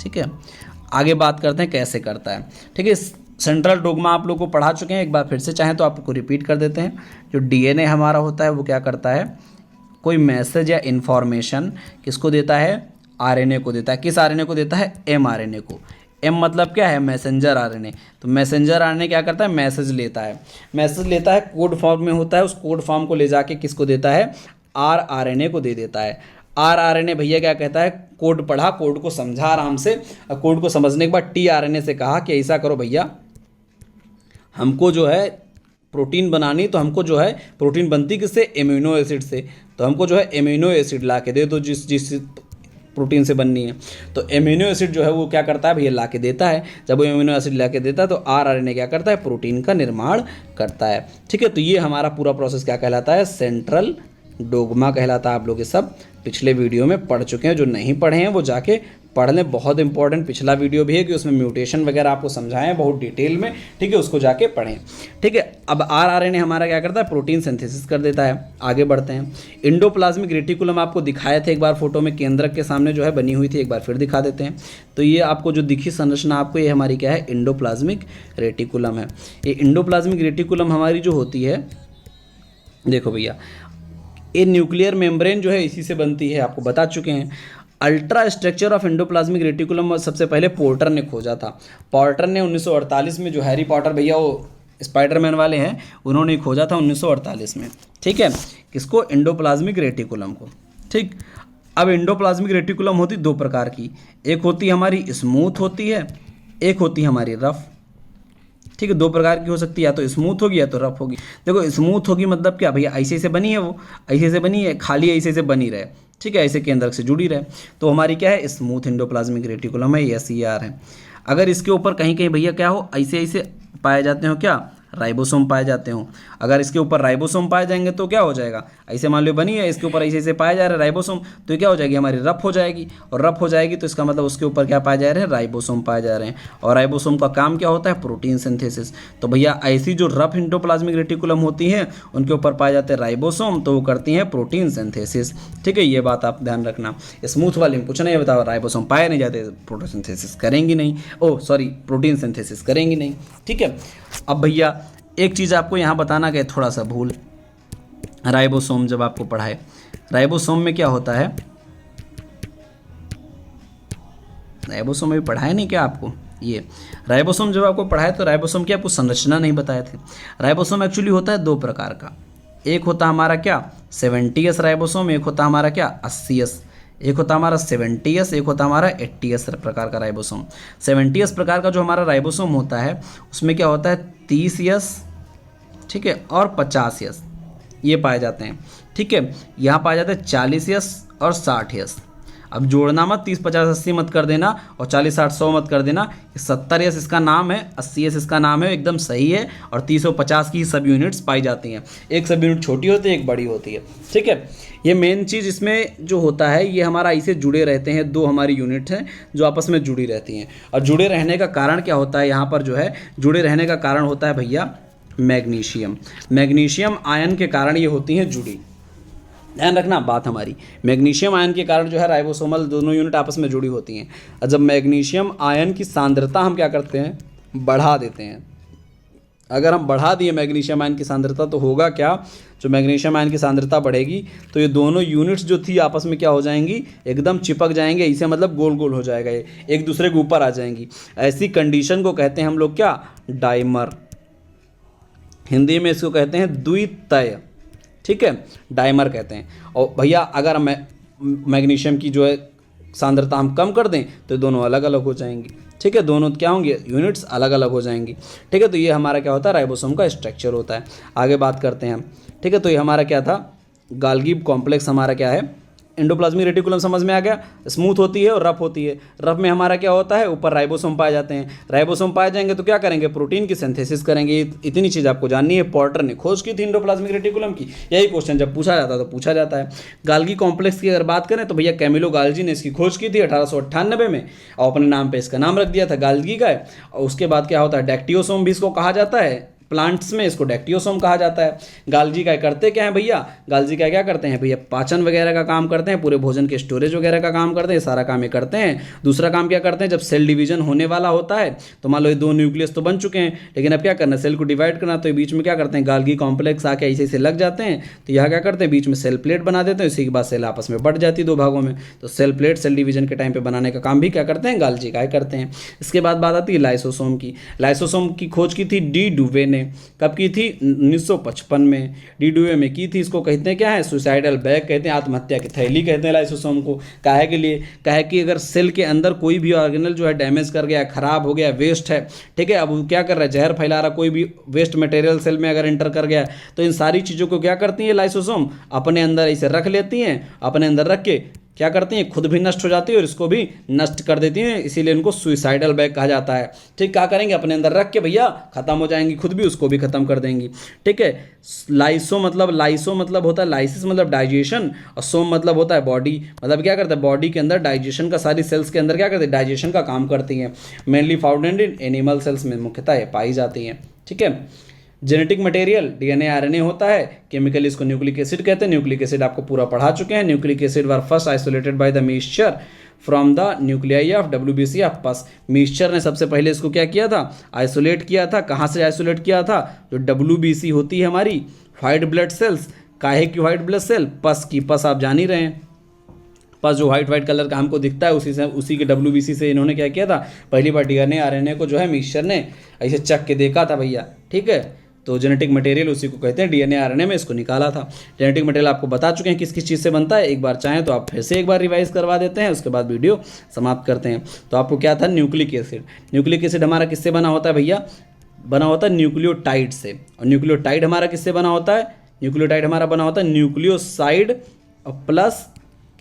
ठीक है, आगे बात करते हैं कैसे करता है। ठीक है, सेंट्रल डोग्मा आप लोग को पढ़ा चुके हैं, एक बार फिर से चाहें तो आपको रिपीट कर देते हैं। जो डीएनए हमारा होता है वो क्या करता है, कोई मैसेज या इन्फॉर्मेशन किसको देता है, आरएनए को देता है। किस आरएनए को देता है, एमआरएनए को। एम मतलब क्या है, मैसेंजर आरएनए। तो मैसेंजर आरएनए क्या करता है, मैसेज लेता है, मैसेज लेता है, कोड फॉर्म में होता है, उस कोड फॉर्म को ले जाके किसको देता है, आरआरएनए को दे देता है। आरआरएनए भैया क्या कहता है, कोड पढ़ा, कोड को समझा आराम से, और कोड को समझने के बाद टीआरएनए से कहा कि ऐसा करो भैया, हमको जो है प्रोटीन बनानी, तो हमको जो है प्रोटीन बनती किससे, एमिनो एसिड से, तो हमको जो है एमिनो एसिड ला के दे दो जिस प्रोटीन से बननी है। तो एमिनो एसिड जो है वो क्या करता है भैया, ला के देता है। जब वो एमिनो एसिड ला के देता है तो आरआरएनए क्या करता है, प्रोटीन का निर्माण करता है। ठीक है, तो ये हमारा पूरा प्रोसेस क्या कहलाता है, सेंट्रल डोग्मा कहलाता है। आप लोग ये सब पिछले वीडियो में पढ़ चुके हैं, जो नहीं पढ़े हैं वो जाके पढ़ लें। बहुत इंपॉर्टेंट पिछला वीडियो भी है कि उसमें म्यूटेशन वगैरह आपको समझाए हैं बहुत डिटेल में। ठीक है, उसको जाके पढ़ें। ठीक है, अब आरआरएनए हमारा क्या करता है, प्रोटीन सिंथेसिस कर देता है। आगे बढ़ते हैं। इंडोप्लाज्मिक रेटिकुलम आपको दिखाए थे एक बार फोटो में, केंद्रक के सामने जो है बनी हुई थी, एक बार फिर दिखा देते हैं। तो ये आपको जो दिखी संरचना आपको, ये हमारी क्या है, इंडोप्लाज्मिक रेटिकुलम है। ये इंडोप्लाज्मिक रेटिकुलम हमारी जो होती है, देखो भैया, ये न्यूक्लियर मेम्ब्रेन जो है इसी से बनती है, आपको बता चुके हैं। Ultra structure of endoplasmic reticulum सबसे पहले पोर्टर ने खोजा था। पोर्टर ने 1948 में, जो हैरी पॉटर भैया वो स्पाइडरमैन वाले हैं, उन्होंने खोजा था 1948 में। ठीक है, किसको, एंडोप्लाज्मिक रेटिकुलम को। ठीक, अब एंडोप्लाज्मिक रेटिकुलम होती 2 प्रकार की, एक होती हमारी स्मूथ होती है, एक होती हमारी रफ। ठीक है, 2 प्रकार की हो सकती है, या तो स्मूथ होगी या तो रफ होगी। देखो स्मूथ होगी मतलब क्या भैया, ऐसे से बनी है, वो ऐसे से बनी है, खाली ऐसे से बनी रहे। ठीक है, ऐसे केंद्रक से जुड़ी रहे, तो हमारी क्या है, स्मूथ एंडोप्लाज्मिक रेटिकुलम है, SER है। अगर इसके ऊपर कहीं कहीं भैया क्या हो, ऐसे ऐसे पाए जाते हो क्या, राइबोसोम पाए जाते हो। अगर इसके ऊपर राइबोसोम पाए जाएंगे तो क्या हो जाएगा, ऐसे मान लो बनी है, इसके ऊपर ऐसे ऐसे पाए जा रहे हैं राइबोसोम, तो क्या हो जाएगी, हमारी रफ हो जाएगी। और रफ हो जाएगी तो इसका मतलब उसके ऊपर क्या पाए जा रहे हैं, राइबोसोम पाए जा रहे हैं। और राइबोसोम का काम क्या होता है, प्रोटीन सिंथेसिस। तो भैया ऐसी जो रफ एंडोप्लाज्मिक रेटिकुलम होती हैं, उनके ऊपर पाए जाते हैं राइबोसोम, तो वो करती हैं प्रोटीन सिंथेसिस। ठीक है, ये बात आप ध्यान रखना। स्मूथ वाले में कुछ नहीं बताओ, राइबोसोम पाए नहीं जाते, फोटोसिंथेसिस करेंगी नहीं, प्रोटीन सिंथेसिस करेंगी नहीं। ठीक है, अब भैया एक चीज़ आपको यहाँ बताना कि थोड़ा सा भूल, राइबोसोम जब आपको पढ़ाए, राइबोसोम में क्या होता है, राइबोसोम में भी पढ़ाया नहीं क्या आपको, ये राइबोसोम जब आपको पढ़ाए तो राइबोसोम की आपको संरचना नहीं बताए थे। राइबोसोम एक्चुअली होता है 2 प्रकार का, एक होता हमारा क्या 70S राइबोसोम, एक होता हमारा क्या 80S। एक होता हमारा 70S, एक होता हमारा 80S प्रकार का राइबोसोम। 70S प्रकार का जो हमारा राइबोसोम होता है उसमें क्या होता है 30S, ठीक है, और 50S ये पाए जाते हैं, ठीक है। यहाँ पाए जाते हैं 40S और 60S। अब जोड़ना मत, 30 50 80 मत कर देना और 40 60 100 मत कर देना। 70S इसका नाम है, 80S इसका नाम है, एकदम सही है। और 30 और 50 की सब यूनिट्स पाई जाती हैं। एक सब यूनिट छोटी होती है, एक बड़ी होती है, ठीक है। ये मेन चीज़ इसमें जो होता है ये हमारा ऐसे जुड़े रहते हैं, दो हमारी यूनिट हैं जो आपस में जुड़ी रहती हैं। और जुड़े रहने का कारण क्या होता है, यहाँ पर जो है जुड़े रहने का कारण होता है भैया मैग्नीशियम। मैग्नीशियम आयन के कारण ये होती हैं जुड़ी। ध्यान रखना बात हमारी, मैग्नीशियम आयन के कारण जो है राइबोसोमल दोनों यूनिट आपस में जुड़ी होती हैं। और जब मैग्नीशियम आयन की सांद्रता हम क्या करते हैं, बढ़ा देते हैं। अगर हम बढ़ा दिए मैग्नीशियम आयन की सांद्रता तो होगा क्या, जो मैग्नीशियम आयन की सांद्रता बढ़ेगी तो ये दोनों यूनिट्स जो थी आपस में क्या हो जाएंगी, एकदम चिपक जाएंगे। इसे मतलब गोल गोल हो जाएगा, ये एक दूसरे के ऊपर आ जाएंगी। ऐसी कंडीशन को कहते हैं हम लोग क्या, डाइमर। हिंदी में इसको कहते हैं द्वितय, ठीक है, डाइमर कहते हैं। और भैया अगर मैग्नीशियम की जो है सांद्रता हम कम कर दें तो दोनों अलग अलग हो जाएंगी, ठीक है, दोनों क्या होंगे, यूनिट्स अलग अलग हो जाएंगी, ठीक है। तो ये हमारा क्या होता है, राइबोसोम का स्ट्रक्चर होता है। आगे बात करते हैं हम, ठीक है। तो ये हमारा क्या था, गाल्गी कॉम्प्लेक्स हमारा क्या है, एंडोप्लाज्मिक रेटिकुलम समझ में आ गया। स्मूथ होती है और रफ होती है। रफ में हमारा क्या होता है, ऊपर राइबोसोम पाए जाते हैं। राइबोसोम पाए जाएंगे तो क्या करेंगे, प्रोटीन की सिंथेसिस करेंगे। इतनी चीज़ आपको जाननी है। पोर्टर ने खोज की थी एंडोप्लाज्मिक रेटिकुलम की, यही क्वेश्चन जब पूछा जाता है तो पूछा जाता है। गाल्गी कॉम्प्लेक्स की अगर बात करें तो भैया कैमिलो गाल्जी ने इसकी खोज की थी 1898 में और अपने नाम पर इसका नाम रख दिया था, गाल्गी का है। और उसके बाद क्या होता है, डैक्टियोसोम भी इसको कहा जाता है। प्लांट्स में इसको डैक्टियोसोम कहा जाता है। गाल्जी का करते क्या है भैया, गाल्जी का क्या करते हैं भैया, पाचन वगैरह का काम करते हैं, पूरे भोजन के स्टोरेज वगैरह का काम करते हैं, सारा काम ये करते हैं। दूसरा काम क्या करते हैं, जब सेल डिवीजन होने वाला होता है तो मान लो ये दो न्यूक्लियस तो बन चुके हैं, लेकिन अब क्या करना, सेल को डिवाइड करना, तो बीच में क्या करते हैं, गाल्गी कॉम्प्लेक्स आके ऐसे ऐसे लग जाते हैं। तो यहाँ क्या करते हैं, बीच में सेल प्लेट बना देते हैं। इसी के बाद सेल आपस में बढ़ जाती है दो भागों में। तो सेल प्लेट सेल डिवीजन के टाइम पे बनाने का काम भी क्या करते हैं, गाल्जी का करते हैं। इसके बाद बात आती है लाइसोसोम की। लाइसोसोम की खोज की थी डी डुवे ने। कब की थी, 1955 में। डी डुवे में की थी। इसको कहते हैं क्या है, सुसाइडल बैग कहते हैं, आत्महत्या की थैली कहते हैं लाइसोसोम को। काहे के लिए, काहे कि अगर सेल के अंदर कोई भी ऑर्गेनल जो है डैमेज कर गया, खराब हो गया, वेस्ट है, ठीक है, अब वो क्या कर रहा है, जहर फैला रहा, कोई भी वेस्ट मटेरियल सेल में अगर एंटर कर गया तो इन सारी चीज़ों को क्या करती है लाइसोसोम, अपने अंदर ऐसे रख लेती हैं। अपने अंदर रख के क्या करती हैं, खुद भी नष्ट हो जाती है और इसको भी नष्ट कर देती हैं। इसीलिए इनको सुइसाइडल बैग कहा जाता है। ठीक, क्या करेंगे, अपने अंदर रख के भैया खत्म हो जाएंगी, खुद भी उसको भी खत्म कर देंगी। ठीक है, लाइसो मतलब होता है, लाइसिस मतलब डाइजेशन, और सोम मतलब होता है बॉडी। मतलब क्या करता है, बॉडी के अंदर डाइजेशन का, सारी सेल्स के अंदर क्या करते हैं, डाइजेशन का काम करती हैं। Mainly found in animal cells में मुख्यतः ये पाई जाती हैं। ठीक है, जेनेटिक मटेरियल डीएनए आरएनए होता है। केमिकली इसको न्यूक्लिक एसिड कहते हैं। न्यूक्लिक एसिड आपको पूरा पढ़ा चुके हैं। Nucleic acid were first isolated by the mixture from the nuclei of WBC of पस। मिक्सचर ने सबसे पहले इसको क्या किया था, आइसोलेट किया था। कहाँ से आइसोलेट किया था, जो WBC होती है हमारी व्हाइट ब्लड सेल्स। काहे की व्हाइट ब्लड सेल, पस की। पस आप जान ही रहे हैं, पस जो व्हाइट कलर का हमको दिखता है, उसी के WBC से इन्होंने क्या किया था, पहली बार डीएनए आरएनए को जो है मिक्सचर ने ऐसे चख के देखा था भैया। ठीक है, तो जेनेटिक मटेरियल उसी को कहते हैं, डीएनए आरएनए में इसको निकाला था। जेनेटिक मटेरियल आपको बता चुके हैं किस किस चीज़ से बनता है। एक बार चाहें तो आप फिर से एक बार रिवाइज करवा देते हैं, उसके बाद वीडियो समाप्त करते हैं। तो आपको क्या था, न्यूक्लिक एसिड। न्यूक्लिक एसिड हमारा किससे बना होता है भैया, बना होता है न्यूक्लियोटाइड से। और न्यूक्लियोटाइड हमारा किससे बना होता है, न्यूक्लियोटाइड हमारा बना होता है न्यूक्लियोसाइड और प्लस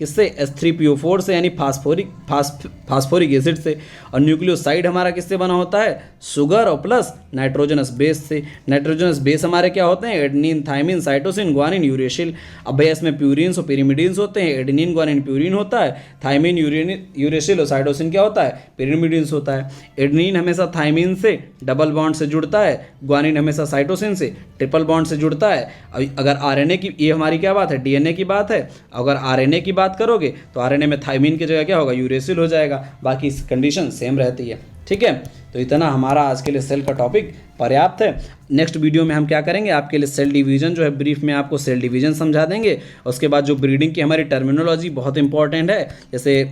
किससे, H3PO4 से, यानी फास्फोरिक एसिड से। और न्यूक्लियोसाइड हमारा किससे बना होता है, शुगर और प्लस नाइट्रोजनस बेस से। नाइट्रोजनस बेस हमारे क्या होते हैं, adenine, thymine, cytosine, guanine, uracil. अब भैया इसमें प्यूरिन्स और पिरिमिडिन्स होते हैं। एडेनिन ग्वानिन प्यूरिन होता है, थाइमिन यूरेसिल और साइटोसिन क्या होता है, पिरिमिडिन्स होता है। एडेनिन हमेशा थाइमिन से डबल बॉन्ड से जुड़ता है, ग्वानिन हमेशा साइटोसिन से ट्रिपल बॉन्ड से जुड़ता है। अगर आरएनए की, ये हमारी क्या बात है, डीएनए की बात है। अगर आरएनए की बात करोगे तो आरएनए में थाइमिन की जगह क्या होगा, यूरेसिल हो जाएगा। बाकी कंडीशन सेम रहती है। ठीक है, तो इतना हमारा आज के लिए सेल का टॉपिक पर्याप्त है। नेक्स्ट वीडियो में हम क्या करेंगे, आपके लिए सेल डिवीजन जो है, ब्रीफ में आपको सेल डिवीजन समझा देंगे। उसके बाद जो ब्रीडिंग की हमारी टर्मिनोलॉजी बहुत इंपॉर्टेंट है, जैसे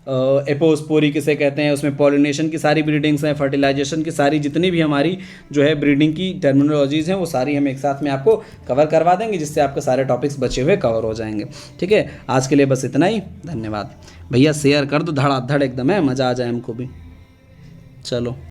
एपोस्पोरी किसे कहते हैं, उसमें पॉलिनेशन की सारी ब्रीडिंग्स हैं, फर्टिलाइजेशन की सारी जितनी भी हमारी जो है ब्रीडिंग की टर्मिनोलॉजीज़ हैं वो सारी हम एक साथ में आपको कवर करवा देंगे, जिससे आपके सारे टॉपिक्स बचे हुए कवर हो जाएंगे। ठीक है, आज के लिए बस इतना ही, धन्यवाद। भैया शेयर कर दो धड़ाधड़ एकदम है, मज़ा आ जाए हमको भी। चलो।